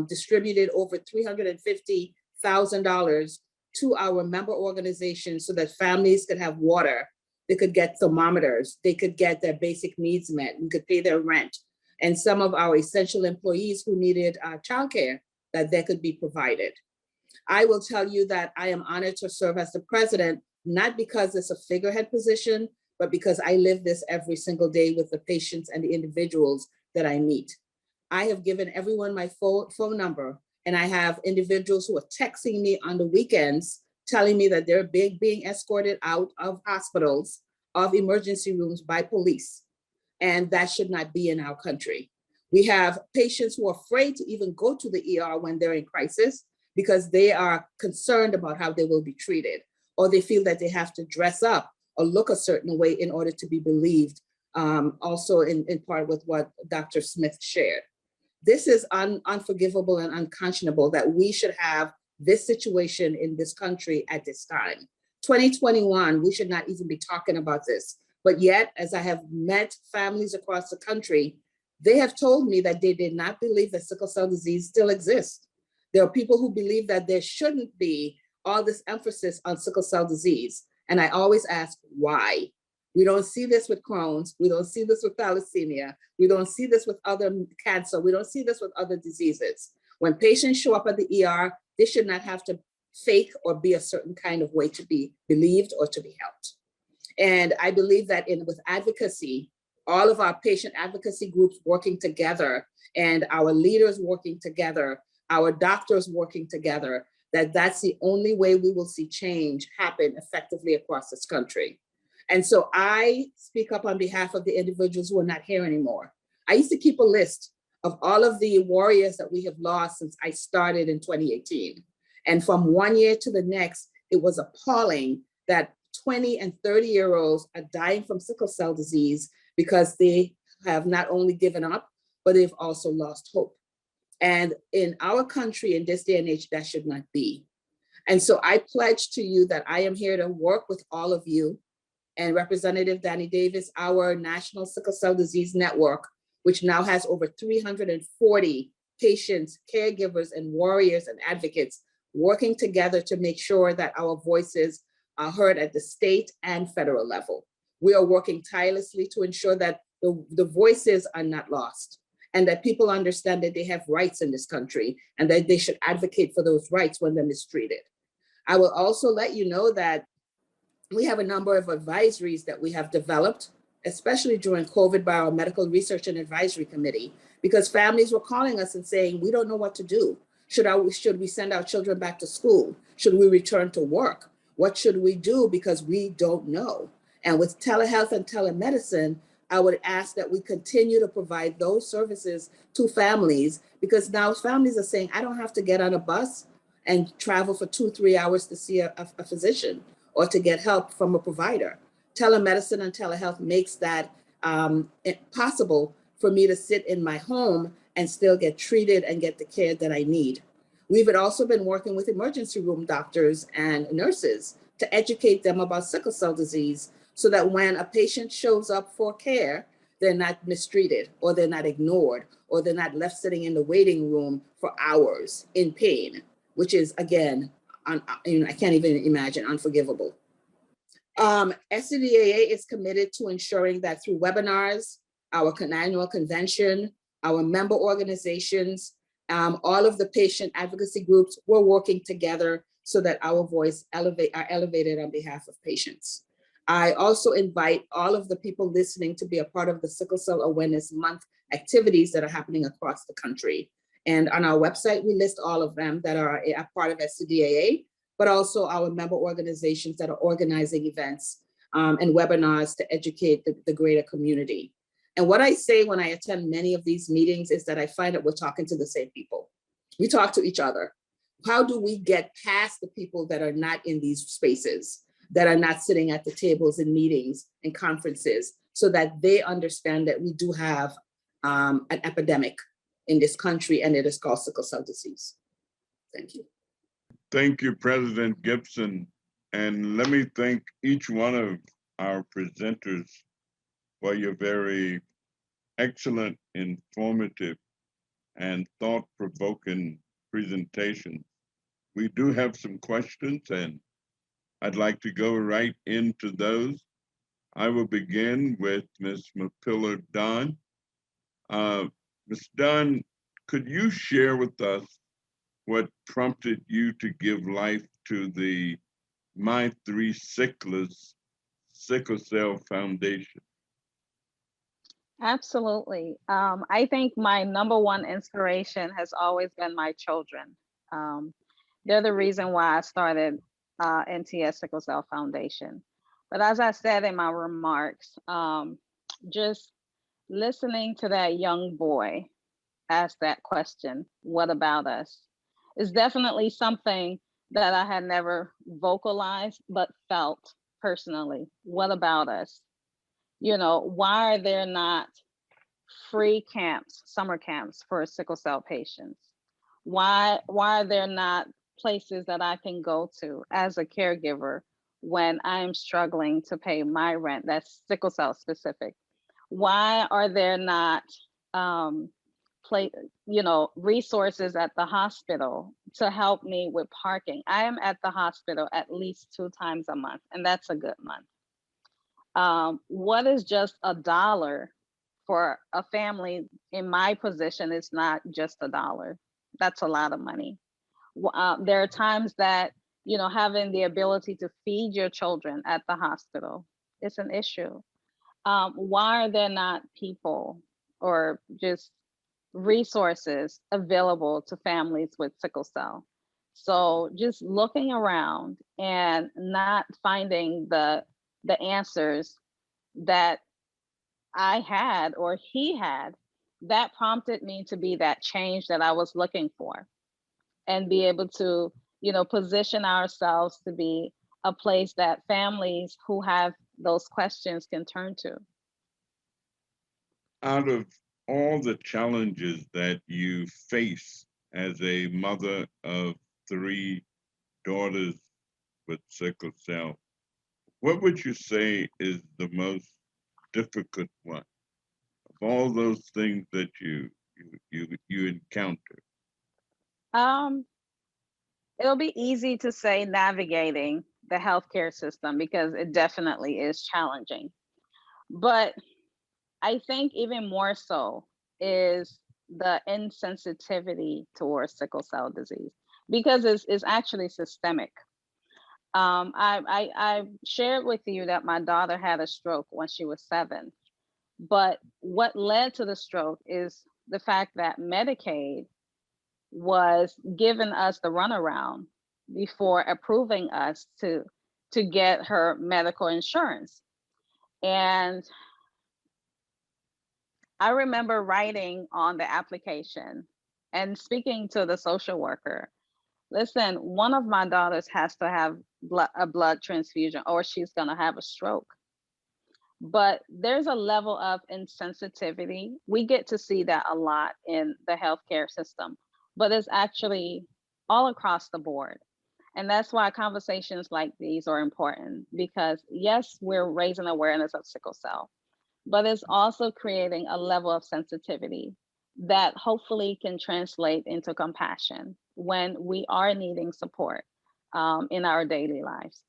distributed over $350,000 to our member organizations so that families could have water, they could get thermometers, they could get their basic needs met, we could pay their rent. And some of our essential employees who needed childcare, that they could be provided. I will tell you that I am honored to serve as the president, not because it's a figurehead position, but because I live this every single day with the patients and the individuals that I meet. I have given everyone my phone number, and I have individuals who are texting me on the weekends, telling me that they're being escorted out of hospitals, of emergency rooms by police. And that should not be in our country. We have patients who are afraid to even go to the ER when they're in crisis because they are concerned about how they will be treated, or they feel that they have to dress up or look a certain way in order to be believed, also in part with what Dr. Smith shared. This is unforgivable and unconscionable that we should have this situation in this country at this time. 2021, we should not even be talking about this. But yet, as I have met families across the country, they have told me that they did not believe that sickle cell disease still exists. There are people who believe that there shouldn't be all this emphasis on sickle cell disease. And I always ask, why? We don't see this with Crohn's. We don't see this with thalassemia. We don't see this with other cancer. We don't see this with other diseases. When patients show up at the ER, they should not have to fake or be a certain kind of way to be believed or to be helped. And I believe that with advocacy, all of our patient advocacy groups working together and our leaders working together, our doctors working together, that's the only way we will see change happen effectively across this country. And so I speak up on behalf of the individuals who are not here anymore. I used to keep a list of all of the warriors that we have lost since I started in 2018. And from one year to the next, it was appalling that 20 and 30-year-olds are dying from sickle cell disease because they have not only given up, but they've also lost hope. And in our country, in this day and age, that should not be. And so I pledge to you that I am here to work with all of you and Representative Danny Davis, our National Sickle Cell Disease Network, which now has over 340 patients, caregivers, and warriors and advocates working together to make sure that our voices are heard at the state and federal level. We are working tirelessly to ensure that the voices are not lost and that people understand that they have rights in this country and that they should advocate for those rights when they're mistreated. I will also let you know that we have a number of advisories that we have developed, especially during COVID, by our Medical Research and Advisory Committee, because families were calling us and saying, we don't know what to do. Should we send our children back to school? Should we return to work? What should we do? Because we don't know. And with telehealth and telemedicine, I would ask that we continue to provide those services to families, because now families are saying, I don't have to get on a bus and travel for 2-3 hours to see a physician or to get help from a provider. Telemedicine and telehealth makes that possible for me to sit in my home and still get treated and get the care that I need. We've also been working with emergency room doctors and nurses to educate them about sickle cell disease so that when a patient shows up for care, they're not mistreated or they're not ignored or they're not left sitting in the waiting room for hours in pain, which is, again, I can't even imagine, unforgivable. SCDAA is committed to ensuring that through webinars, our annual convention, our member organizations, all of the patient advocacy groups, we're working together so that our voice are elevated on behalf of patients. I also invite all of the people listening to be a part of the Sickle Cell Awareness Month activities that are happening across the country. And on our website, we list all of them that are a part of SCDAA, but also our member organizations that are organizing events and webinars to educate the greater community. And what I say when I attend many of these meetings is that I find that we're talking to the same people. We talk to each other. How do we get past the people that are not in these spaces, that are not sitting at the tables in meetings and conferences, so that they understand that we do have an epidemic in this country, and it is called sickle cell disease. Thank you. Thank you, President Gibson. And let me thank each one of our presenters for your very excellent, informative, and thought-provoking presentation. We do have some questions, and I'd like to go right into those. I will begin with Ms. Mapilla Dunn. Ms. Dunn, could you share with us what prompted you to give life to the My Three Sicklers Sickle Cell Foundation? Absolutely. I think my number one inspiration has always been my children. They're the reason why I started NTS Sickle Cell Foundation. But as I said in my remarks, just listening to that young boy ask that question, what about us, is definitely something that I had never vocalized, but felt personally. What about us? You know, why are there not free camps, summer camps for sickle cell patients? Why are there not places that I can go to as a caregiver when I'm struggling to pay my rent? That's sickle cell specific. Why are there not resources at the hospital to help me with parking? I am at the hospital at least 2 times a month, and that's a good month. What is just $1 for a family in my position? Is not just $1. That's a lot of money. There are times that, having the ability to feed your children at the hospital is an issue. Why are there not people or just resources available to families with sickle cell? So just looking around and not finding the answers that I had or he had, that prompted me to be that change that I was looking for and be able to, position ourselves to be a place that families who have those questions can turn to. Out of all the challenges that you face as a mother of 3 daughters with sickle cell, what would you say is the most difficult one of all those things that you encounter? It'll be easy to say navigating the healthcare system because it definitely is challenging. But I think even more so is the insensitivity towards sickle cell disease because it's actually systemic. I shared with you that my daughter had a stroke when she was 7, but what led to the stroke is the fact that Medicaid was giving us the runaround before approving us to get her medical insurance. And I remember writing on the application and speaking to the social worker. Listen, one of my daughters has to have a blood transfusion or she's going to have a stroke. But there's a level of insensitivity. We get to see that a lot in the healthcare system, but it's actually all across the board. And that's why conversations like these are important because, yes, we're raising awareness of sickle cell, but it's also creating a level of sensitivity that hopefully can translate into compassion when we are needing support in our daily lives.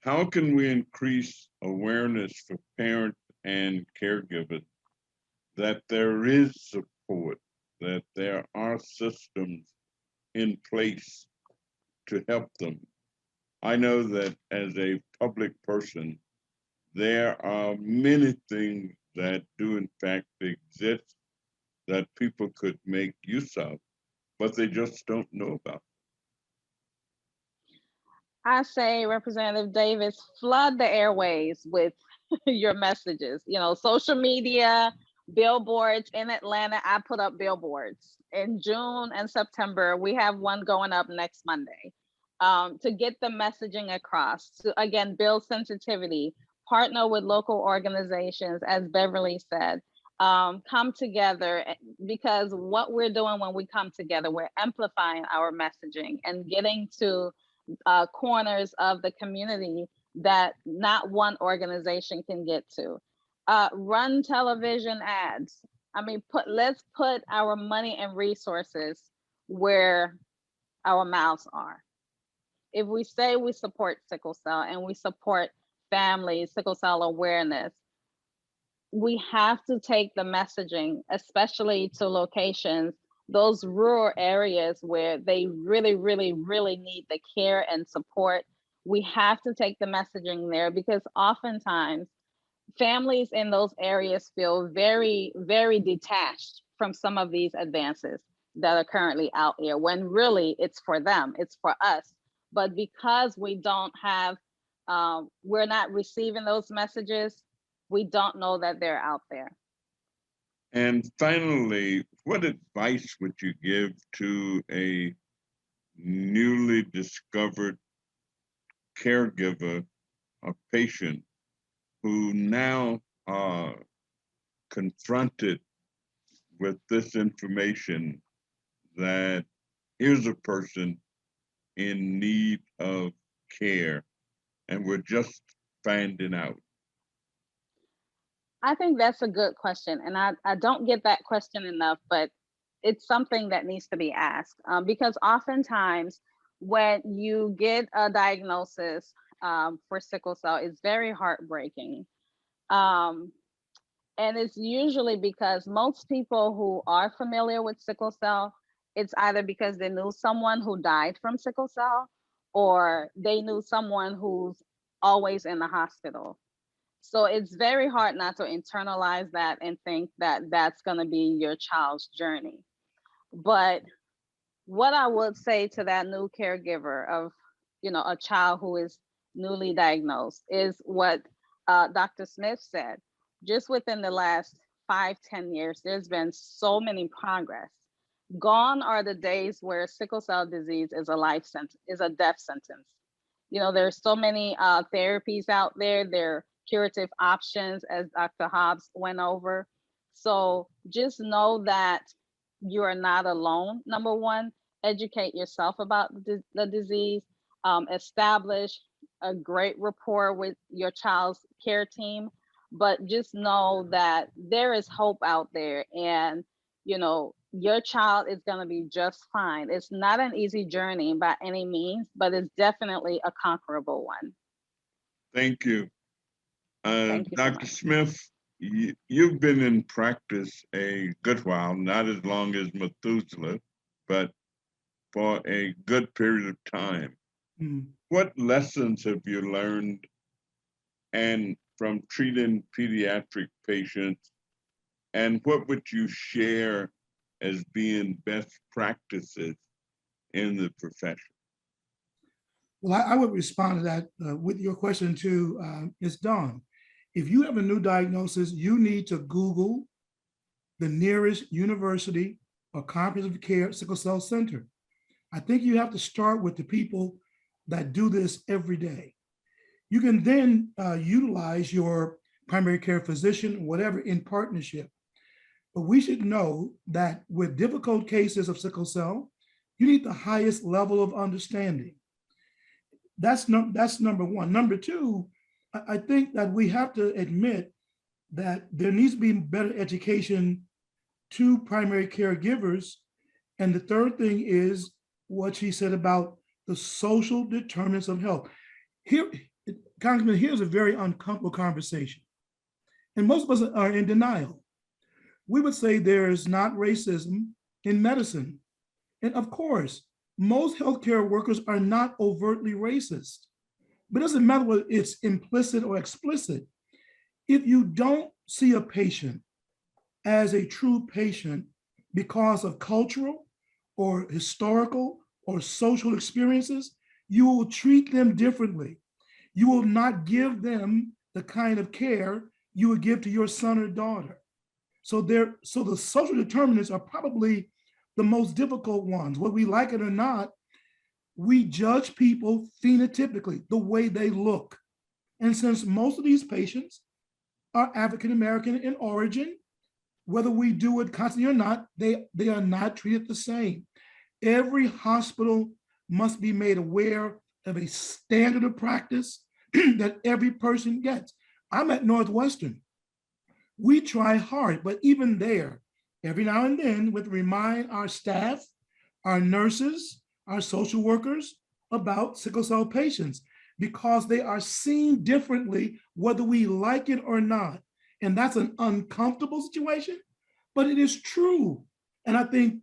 How can we increase awareness for parents and caregivers that there is support, that there are systems in place to help them? I know that as a public person, there are many things that do in fact exist that people could make use of, but they just don't know about. I say, Representative Davis, flood the airways with your messages. Social media, billboards in Atlanta. I put up billboards in June and September. We have one going up next Monday to get the messaging across, to again build sensitivity, partner with local organizations, as Beverly said. Come together, because what we're doing when we come together, we're amplifying our messaging and getting to corners of the community that not one organization can get to. Run television ads. I mean, let's put our money and resources where our mouths are. If we say we support sickle cell and we support families, sickle cell awareness, we have to take the messaging, especially to locations, those rural areas where they really, really, really need the care and support. We have to take the messaging there because oftentimes families in those areas feel very, very detached from some of these advances that are currently out there, when really it's for them, it's for us. But because we don't have, we're not receiving those messages, we don't know that they're out there. And finally, what advice would you give to a newly discovered caregiver or patient who now confronted with this information that here's a person in need of care and we're just finding out? I think that's a good question. And I don't get that question enough, but it's something that needs to be asked, because oftentimes when you get a diagnosis for sickle cell, it's very heartbreaking. Um, and it's usually because most people who are familiar with sickle cell, it's either because they knew someone who died from sickle cell or they knew someone who's always in the hospital. So it's very hard not to internalize that and think that that's going to be your child's journey. But what I would say to that new caregiver of, a child who is newly diagnosed is what Dr. Smith said. Just within the last 5-10 years, there's been so many progress. Gone are the days where sickle cell disease is a life sentence, is a death sentence. There's so many therapies out there. There are curative options, as Dr. Hobbs went over. So just know that you are not alone. Number one, educate yourself about the disease, establish a great rapport with your child's care team, but just know that there is hope out there, and your child is going to be just fine. It's not an easy journey by any means, but it's definitely a conquerable one. Thank you. Thank you so Dr. much. Smith, you've been in practice a good while, not as long as Methuselah, but for a good period of time. What lessons have you learned and from treating pediatric patients, and what would you share as being best practices in the profession? Well, I would respond to that with your question to Ms. Dawn. If you have a new diagnosis, you need to Google the nearest university or comprehensive care sickle cell center. I think you have to start with the people that do this every day. You can then utilize your primary care physician, whatever, in partnership. But we should know that with difficult cases of sickle cell, you need the highest level of understanding. That's number one. Number two, I think that we have to admit that there needs to be better education to primary caregivers. And the third thing is what she said about the social determinants of health. Here, Congressman, here's a very uncomfortable conversation. And most of us are in denial. We would say there is not racism in medicine. And of course, most healthcare workers are not overtly racist. But it doesn't matter whether it's implicit or explicit. If you don't see a patient as a true patient because of cultural or historical or social experiences, you will treat them differently. You will not give them the kind of care you would give to your son or daughter. So the social determinants are probably the most difficult ones. Whether we like it or not, we judge people phenotypically, the way they look. And since most of these patients are African American in origin, whether we do it constantly or not, they are not treated the same. Every hospital must be made aware of a standard of practice that every person gets. I'm at Northwestern. We try hard, but even there, every now and then, we remind our staff, our nurses, our social workers about sickle cell patients, because they are seen differently, whether we like it or not. And that's an uncomfortable situation, but it is true. And I think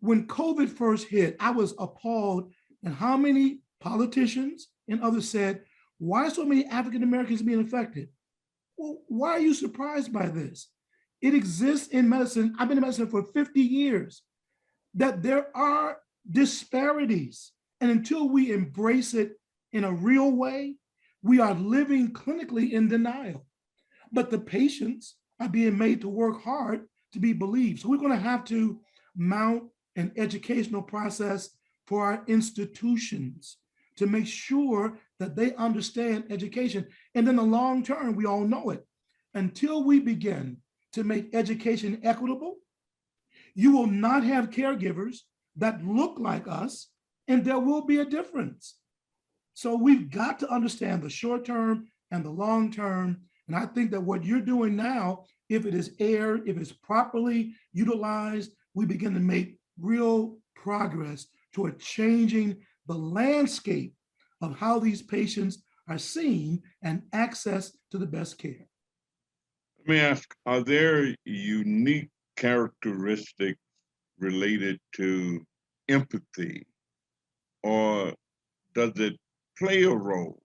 when COVID first hit, I was appalled at how many politicians and others said, why are so many African Americans being affected? Well, why are you surprised by this? It exists in medicine. I've been in medicine for 50 years, that there are disparities. And until we embrace it in a real way, we are living clinically in denial. But the patients are being made to work hard to be believed. So we're going to have to mount an educational process for our institutions to make sure that they understand education. And in the long term, we all know it. Until we begin to make education equitable, you will not have caregivers that look like us, and there will be a difference. So we've got to understand the short term and the long term. And I think that what you're doing now, if it is aired, if it's properly utilized, we begin to make real progress toward changing the landscape of how these patients are seen and access to the best care. Let me ask, are there unique characteristics related to empathy, or does it play a role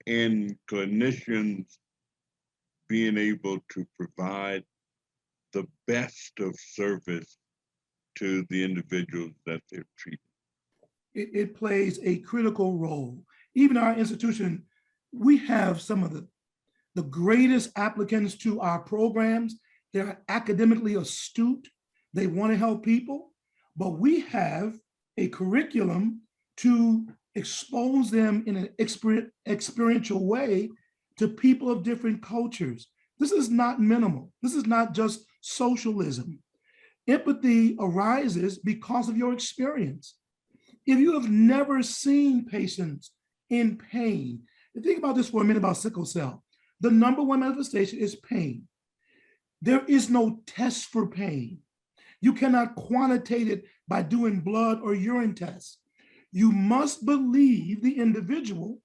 in clinicians being able to provide the best of service to the individuals that they're treating? It plays a critical role. Even our institution, we have some of the greatest applicants to our programs. They're academically astute. They want to help people, but we have a curriculum to expose them in an experiential way to people of different cultures. This is not minimal. This is not just socialism. Empathy arises because of your experience. If you have never seen patients in pain, think about this for a minute about sickle cell. The number one manifestation is pain. There is no test for pain. You cannot quantitate it by doing blood or urine tests. You must believe the individual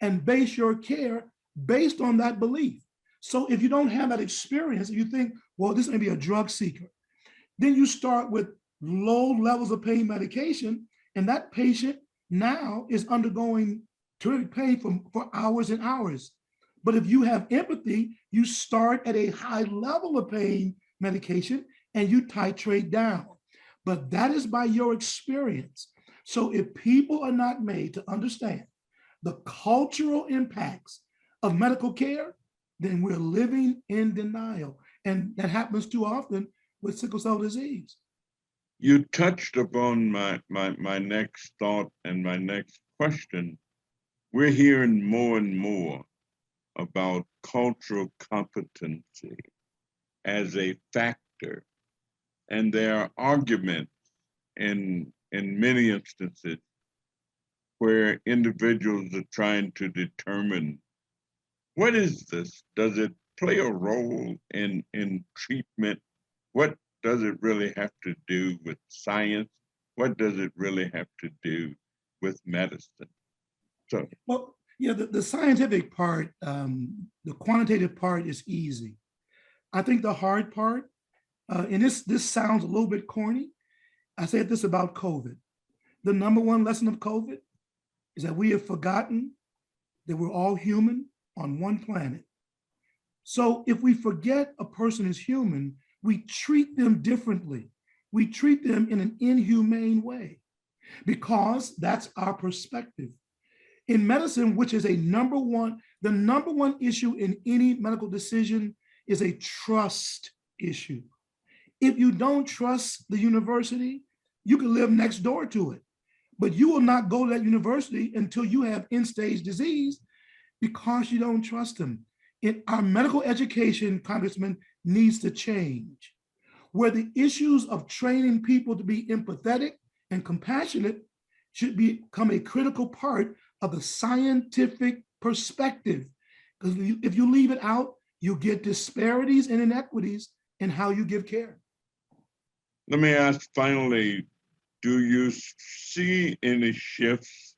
and base your care based on that belief. So if you don't have that experience, you think, well, this may be a drug seeker. Then you start with low levels of pain medication, and that patient now is undergoing terrific pain for hours and hours. But if you have empathy, you start at a high level of pain medication and you titrate down. But that is by your experience. So if people are not made to understand the cultural impacts of medical care, then we're living in denial. And that happens too often with sickle cell disease. You touched upon my next thought and my next question. We're hearing more and more about cultural competency as a factor. And there are arguments in many instances where individuals are trying to determine, what is this? Does it play a role in treatment? What does it really have to do with science? What does it really have to do with medicine? So, well, yeah, the scientific part, the quantitative part is easy. I think the hard part, and this sounds a little bit corny, I said this about COVID. The number one lesson of COVID is that we have forgotten that we're all human on one planet. So if we forget a person is human, we treat them differently. We treat them in an inhumane way because that's our perspective. In medicine, which is the number one issue in any medical decision is a trust issue. If you don't trust the university, you can live next door to it, but you will not go to that university until you have end-stage disease because you don't trust them. Our medical education, Congressman, needs to change, where the issues of training people to be empathetic and compassionate should become a critical part of the scientific perspective. Because if you leave it out, you get disparities and inequities in how you give care. Let me ask finally, do you see any shifts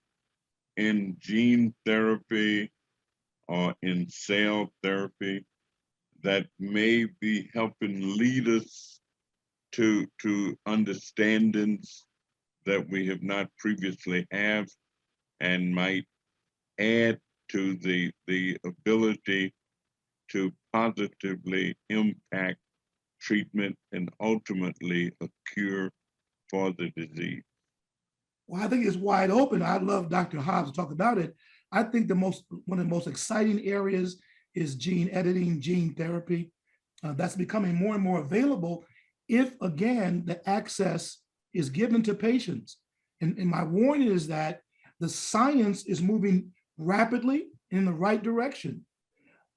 in gene therapy or in cell therapy that may be helping lead us to understandings that we have not previously have and might add to the ability to positively impact treatment and ultimately a cure for the disease? Well, I think it's wide open. I'd love Dr. Hobbs to talk about it. I think one of the most exciting areas is gene editing, gene therapy. That's becoming more and more available if, again, the access is given to patients. And my warning is that the science is moving rapidly in the right direction.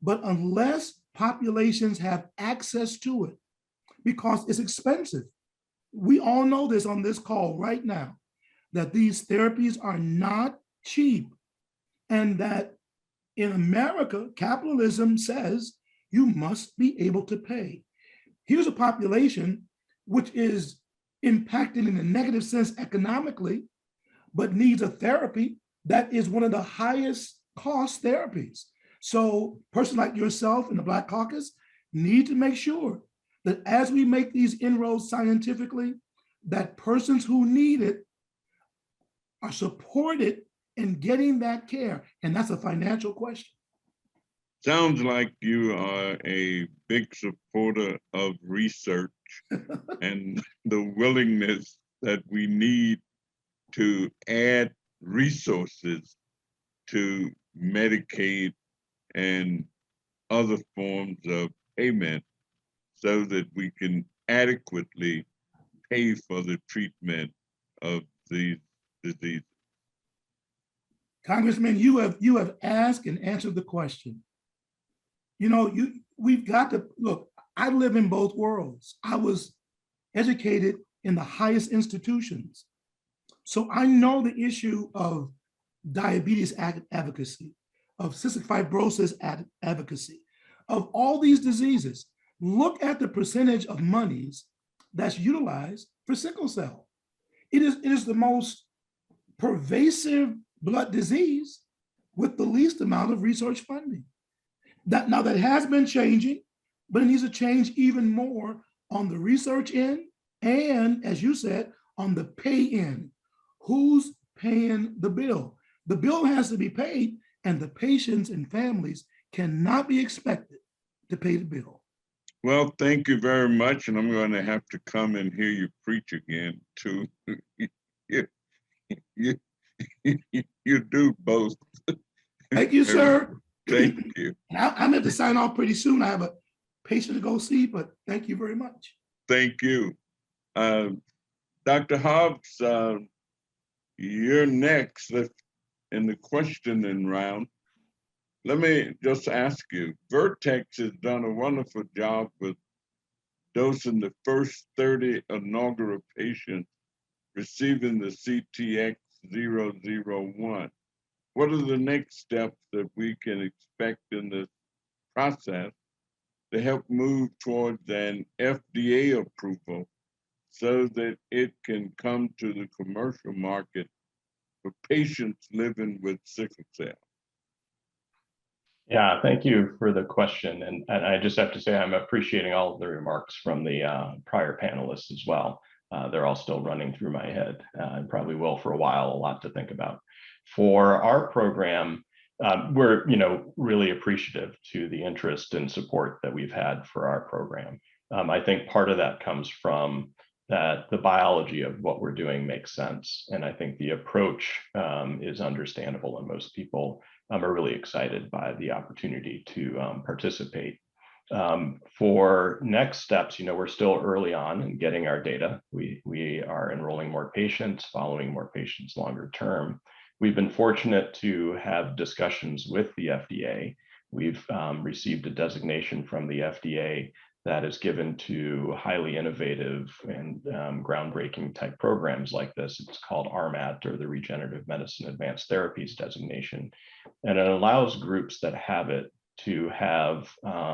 But unless populations have access to it because it's expensive. We all know this on this call right now, that these therapies are not cheap, and that in America, capitalism says you must be able to pay. Here's a population which is impacted in a negative sense economically, but needs a therapy that is one of the highest cost therapies. So persons like yourself and the Black Caucus need to make sure that as we make these inroads scientifically, that persons who need it are supported in getting that care. And that's a financial question. Sounds like you are a big supporter of research and the willingness that we need to add resources to Medicaid and other forms of payment so that we can adequately pay for the treatment of these diseases. Congressman, you have asked and answered the question. You know, we've got to look. I live in both worlds. I was educated in the highest institutions, so I know the issue of diabetes advocacy, of cystic fibrosis advocacy, of all these diseases. Look at the percentage of monies that's utilized for sickle cell. It is the most pervasive blood disease with the least amount of research funding. That has been changing, but it needs to change even more on the research end and, as you said, on the pay end. Who's paying the bill? The bill has to be paid, and the patients and families cannot be expected to pay the bill. Well, thank you very much, and I'm going to have to come and hear you preach again too. You do both. Thank you, sir. Thank you. I'm going to sign off pretty soon. I have a patient to go see, but thank you very much. Thank you. Dr. Hobbs, you're next in the questioning round. Let me just ask you, Vertex has done a wonderful job with dosing the first 30 inaugural patients receiving the CTX-001. What are the next steps that we can expect in this process to help move towards an FDA approval so that it can come to the commercial market for patients living with sickle cell? Yeah, thank you for the question. And I just have to say, I'm appreciating all of the remarks from the prior panelists as well. They're all still running through my head and probably will for a while, a lot to think about. For our program, we're really appreciative to the interest and support that we've had for our program. I think part of that comes from that the biology of what we're doing makes sense. And I think the approach is understandable, and most people are really excited by the opportunity to participate. For next steps, we're still early on in getting our data. We are enrolling more patients, following more patients longer term. We've been fortunate to have discussions with the FDA. We've received a designation from the FDA that is given to highly innovative and groundbreaking type programs like this. It's called RMAT, or the Regenerative Medicine Advanced Therapies designation. And it allows groups that have it to have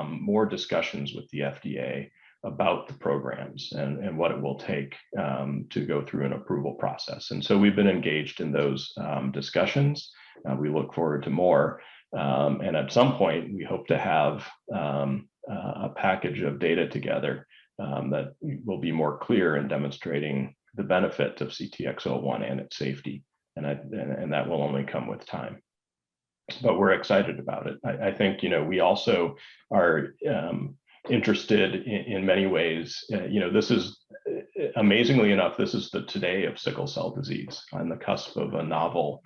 more discussions with the FDA about the programs and what it will take to go through an approval process. And so we've been engaged in those discussions. We look forward to more. And at some point, we hope to have a package of data together that will be more clear in demonstrating the benefit of CTX-01 and its safety. And that will only come with time. But we're excited about it. I think, we also are interested in many ways. This is, amazingly enough, this is the today of sickle cell disease, on the cusp of a novel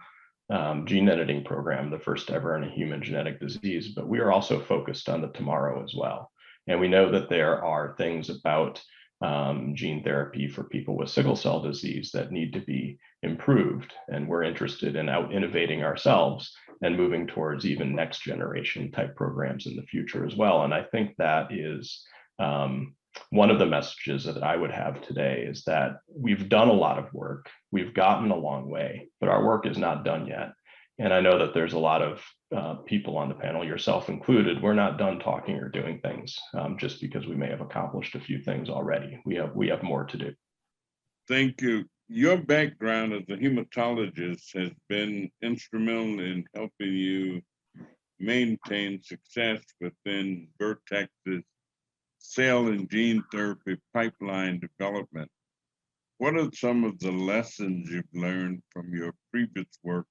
gene editing program, the first ever in a human genetic disease. But we are also focused on the tomorrow as well. And we know that there are things about gene therapy for people with sickle cell disease that need to be improved. And we're interested in out innovating ourselves and moving towards even next generation type programs in the future as well. And I think that is one of the messages that I would have today, is that we've done a lot of work, we've gotten a long way, but our work is not done yet. And I know that there's a lot of people on the panel, yourself included, we're not done talking or doing things just because we may have accomplished a few things already. We have more to do. Thank you. Your background as a hematologist has been instrumental in helping you maintain success within Vertex's cell and gene therapy pipeline development. What are some of the lessons you've learned from your previous work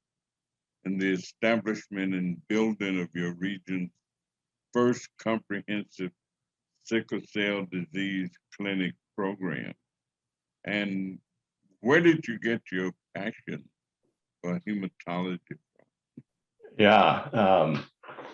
in the establishment and building of your region's first comprehensive sickle cell disease clinic program? And where did you get your passion for hematology from? Yeah,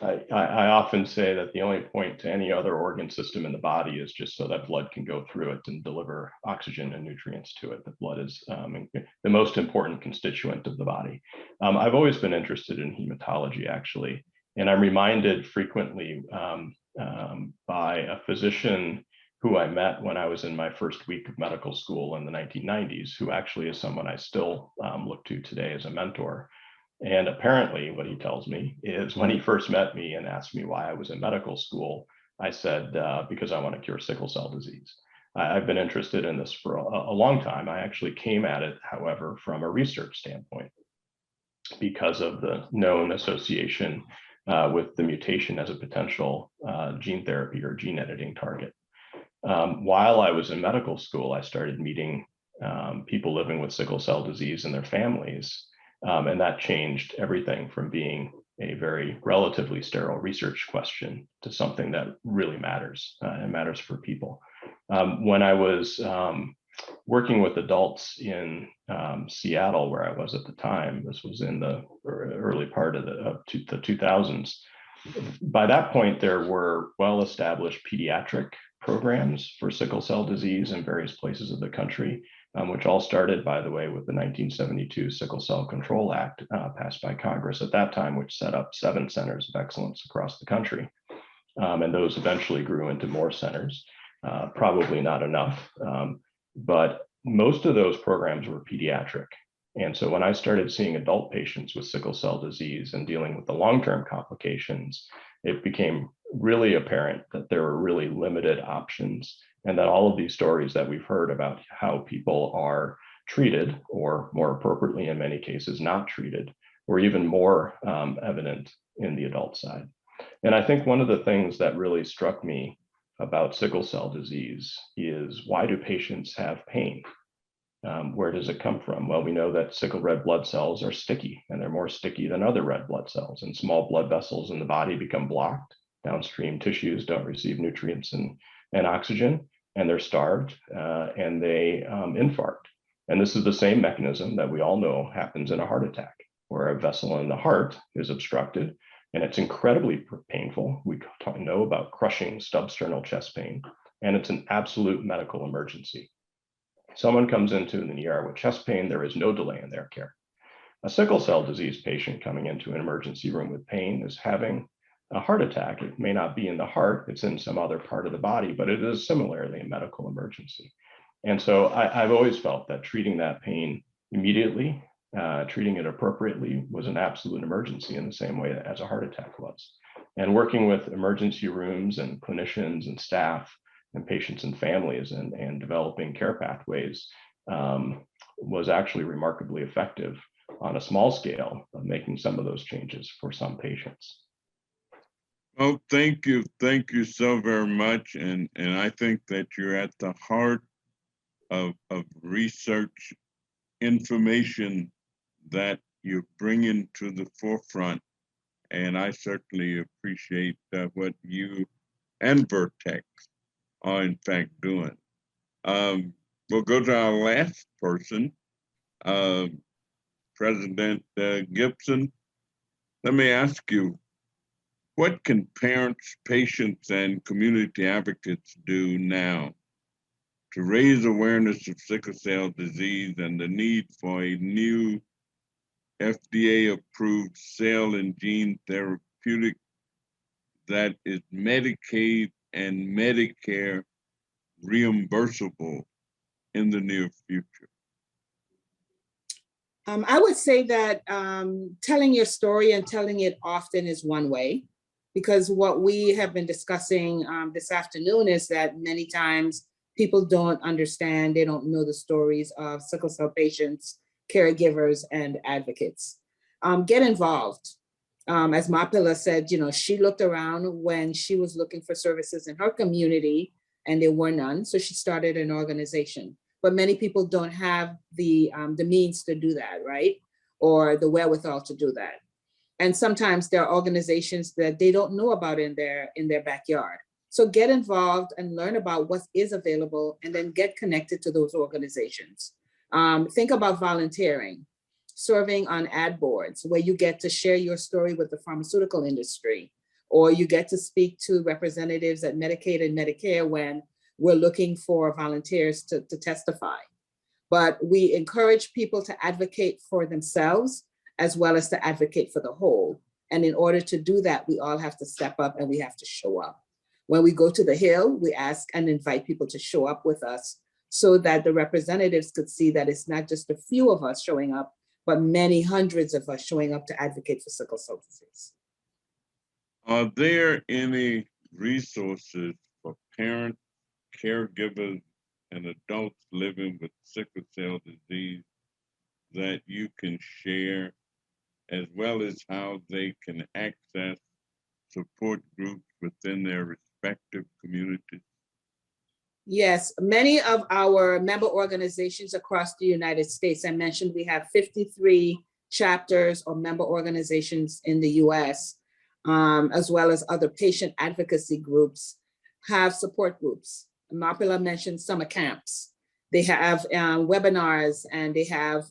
I often say that the only point to any other organ system in the body is just so that blood can go through it and deliver oxygen and nutrients to it. The blood is the most important constituent of the body. I've always been interested in hematology, actually, and I'm reminded frequently by a physician who I met when I was in my first week of medical school in the 1990s, who actually is someone I still look to today as a mentor. And apparently what he tells me is, when he first met me and asked me why I was in medical school, I said, because I want to cure sickle cell disease. I've been interested in this for a long time. I actually came at it, however, from a research standpoint, because of the known association with the mutation as a potential gene therapy or gene editing target. While I was in medical school, I started meeting people living with sickle cell disease and their families. And that changed everything from being a very relatively sterile research question to something that really matters and matters for people. When I was working with adults in Seattle, where I was at the time, this was in the early part of the 2000s. By that point, there were well-established pediatric programs for sickle cell disease in various places of the country, which all started, by the way, with the 1972 Sickle Cell Control Act passed by Congress at that time, which set up 7 centers of excellence across the country. And those eventually grew into more centers, probably not enough, but most of those programs were pediatric. And so when I started seeing adult patients with sickle cell disease and dealing with the long-term complications, it became really apparent that there were really limited options, and that all of these stories that we've heard about how people are treated, or more appropriately in many cases not treated, were even more evident in the adult side. And I think one of the things that really struck me about sickle cell disease is, why do patients have pain? Where does it come from? Well, we know that sickle red blood cells are sticky, and they're more sticky than other red blood cells, and small blood vessels in the body become blocked. Downstream tissues don't receive nutrients and oxygen, and they're starved, and they infarct. And this is the same mechanism that we all know happens in a heart attack, where a vessel in the heart is obstructed, and it's incredibly painful. We know about crushing substernal chest pain, and it's an absolute medical emergency. Someone comes into an ER with chest pain, there is no delay in their care. A sickle cell disease patient coming into an emergency room with pain is having a heart attack. It may not be in the heart, it's in some other part of the body, but it is similarly a medical emergency. And so I've always felt that treating that pain immediately, treating it appropriately, was an absolute emergency, in the same way as a heart attack was. And working with emergency rooms and clinicians and staff and patients and families and developing care pathways was actually remarkably effective on a small scale of making some of those changes for some patients. Well, thank you so very much. And I think that you're at the heart of research information that you're bringing to the forefront. And I certainly appreciate what you and Vertex are in fact doing. We'll go to our last person, President Gibson. Let me ask you, what can parents, patients, and community advocates do now to raise awareness of sickle cell disease and the need for a new FDA-approved cell and gene therapeutic that is Medicaid and Medicare reimbursable in the near future? I would say that telling your story and telling it often is one way, because what we have been discussing this afternoon is that many times people don't understand, they don't know the stories of sickle cell patients, caregivers, and advocates. Get involved. As Mapila said, she looked around when she was looking for services in her community and there were none, so she started an organization. But many people don't have the means to do that, right? Or the wherewithal to do that. And sometimes there are organizations that they don't know about in their backyard. So get involved and learn about what is available and then get connected to those organizations. Think about volunteering, serving on ad boards where you get to share your story with the pharmaceutical industry, or you get to speak to representatives at Medicaid and Medicare when we're looking for volunteers to testify. But we encourage people to advocate for themselves as well as to advocate for the whole. And in order to do that, we all have to step up and we have to show up. When we go to the Hill, we ask and invite people to show up with us so that the representatives could see that it's not just a few of us showing up, but many hundreds of us showing up to advocate for sickle cell disease. Are there any resources for parents, caregivers, and adults living with sickle cell disease that you can share, as well as how they can access support groups within their respective communities? Yes, many of our member organizations across the United States, I mentioned we have 53 chapters or member organizations in the US, as well as other patient advocacy groups, have support groups. Mapila mentioned summer camps. They have webinars and they have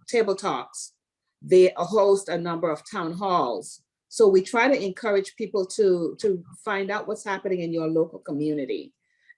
table talks. They host a number of town halls. So we try to encourage people to find out what's happening in your local community.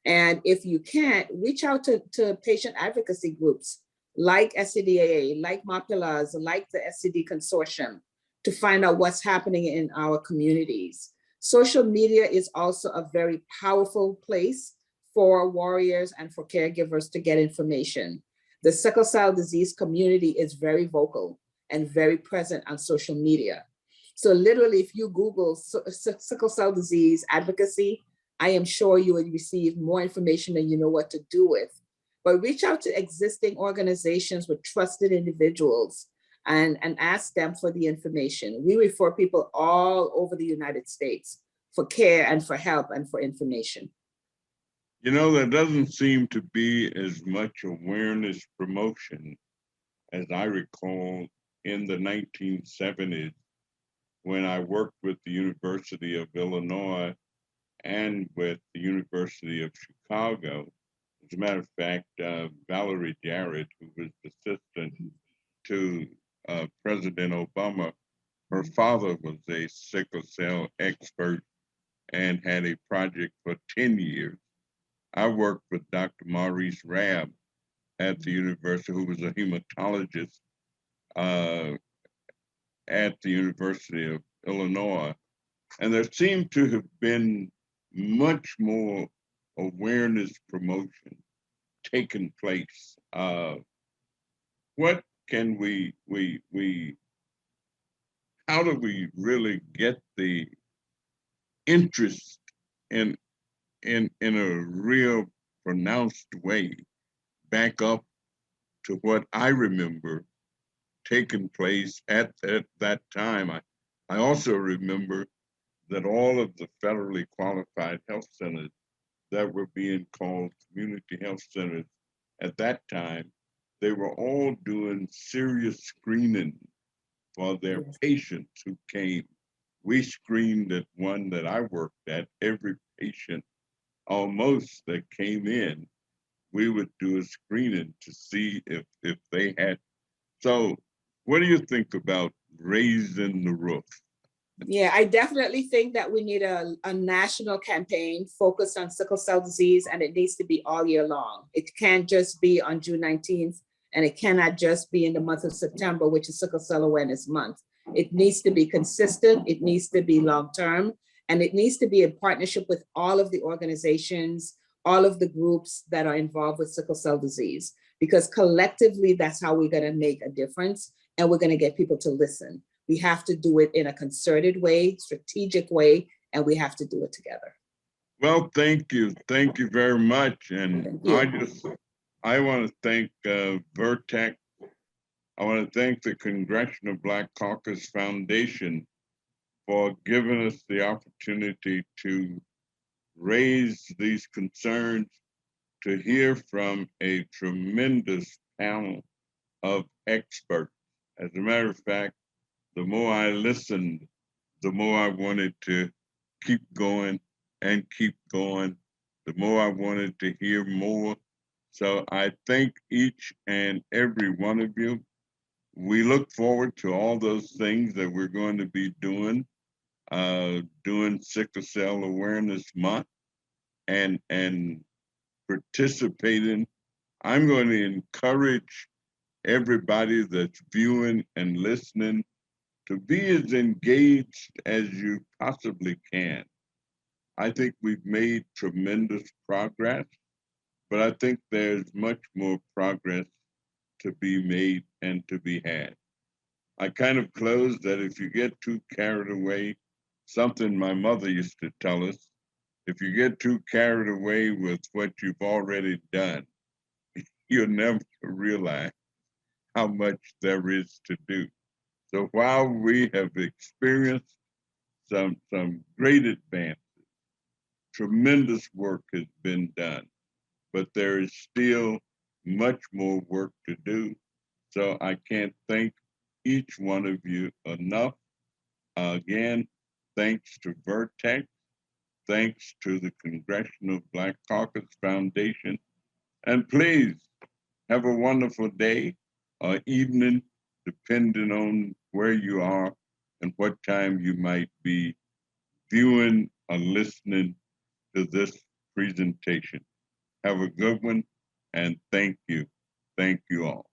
And if you can't, reach out to patient advocacy groups like SCDAA, like Mapila's, like the SCD Consortium, to find out what's happening in our communities. Social media is also a very powerful place for warriors and for caregivers to get information. The sickle cell disease community is very vocal and very present on social media. So literally, if you Google sickle cell disease advocacy, I am sure you will receive more information than you know what to do with. But reach out to existing organizations with trusted individuals and ask them for the information. We refer people all over the United States for care and for help and for information. There doesn't seem to be as much awareness promotion as I recall in the 1970s when I worked with the University of Illinois and with the University of Chicago. As a matter of fact, Valerie Jarrett, who was assistant to President Obama, her father was a sickle cell expert and had a project for 10 years. I worked with Dr. Maurice Rabb at the university, who was a hematologist at the University of Illinois. And there seemed to have been much more awareness promotion taking place. What can how do we really get the interest in a real pronounced way back up to what I remember taking place at that time? I also remember that all of the federally qualified health centers that were being called community health centers at that time, they were all doing serious screening for their patients who came. We screened at one that I worked at. Every patient almost that came in, we would do a screening to see if they had. So what do you think about raising the roof? Yeah, I definitely think that we need a national campaign focused on sickle cell disease, and it needs to be all year long. It can't just be on June 19th And it cannot just be in the month of September, which is Sickle Cell Awareness Month. It needs to be consistent, it needs to be long-term, and it needs to be in partnership with all of the organizations, all of the groups that are involved with sickle cell disease, because collectively, that's how we're gonna make a difference, and we're gonna get people to listen. We have to do it in a concerted way, strategic way, and we have to do it together. Well, thank you. Thank you very much. And Thank you. I want to thank Vertex. I want to thank the Congressional Black Caucus Foundation for giving us the opportunity to raise these concerns, to hear from a tremendous panel of experts. As a matter of fact, the more I listened, the more I wanted to keep going and keep going, the more I wanted to hear more. So I thank each and every one of you. We look forward to all those things that we're going to be doing Sickle Cell Awareness Month and participating. I'm going to encourage everybody that's viewing and listening to be as engaged as you possibly can. I think we've made tremendous progress, but I think there's much more progress to be made and to be had. I kind of close that if you get too carried away, something my mother used to tell us, if you get too carried away with what you've already done, you'll never realize how much there is to do. So while we have experienced some great advances, tremendous work has been done, but there is still much more work to do. So I can't thank each one of you enough. Again, thanks to Vertex, thanks to the Congressional Black Caucus Foundation, and please have a wonderful day or evening, depending on where you are and what time you might be viewing or listening to this presentation. Have a good one, and thank you. Thank you all.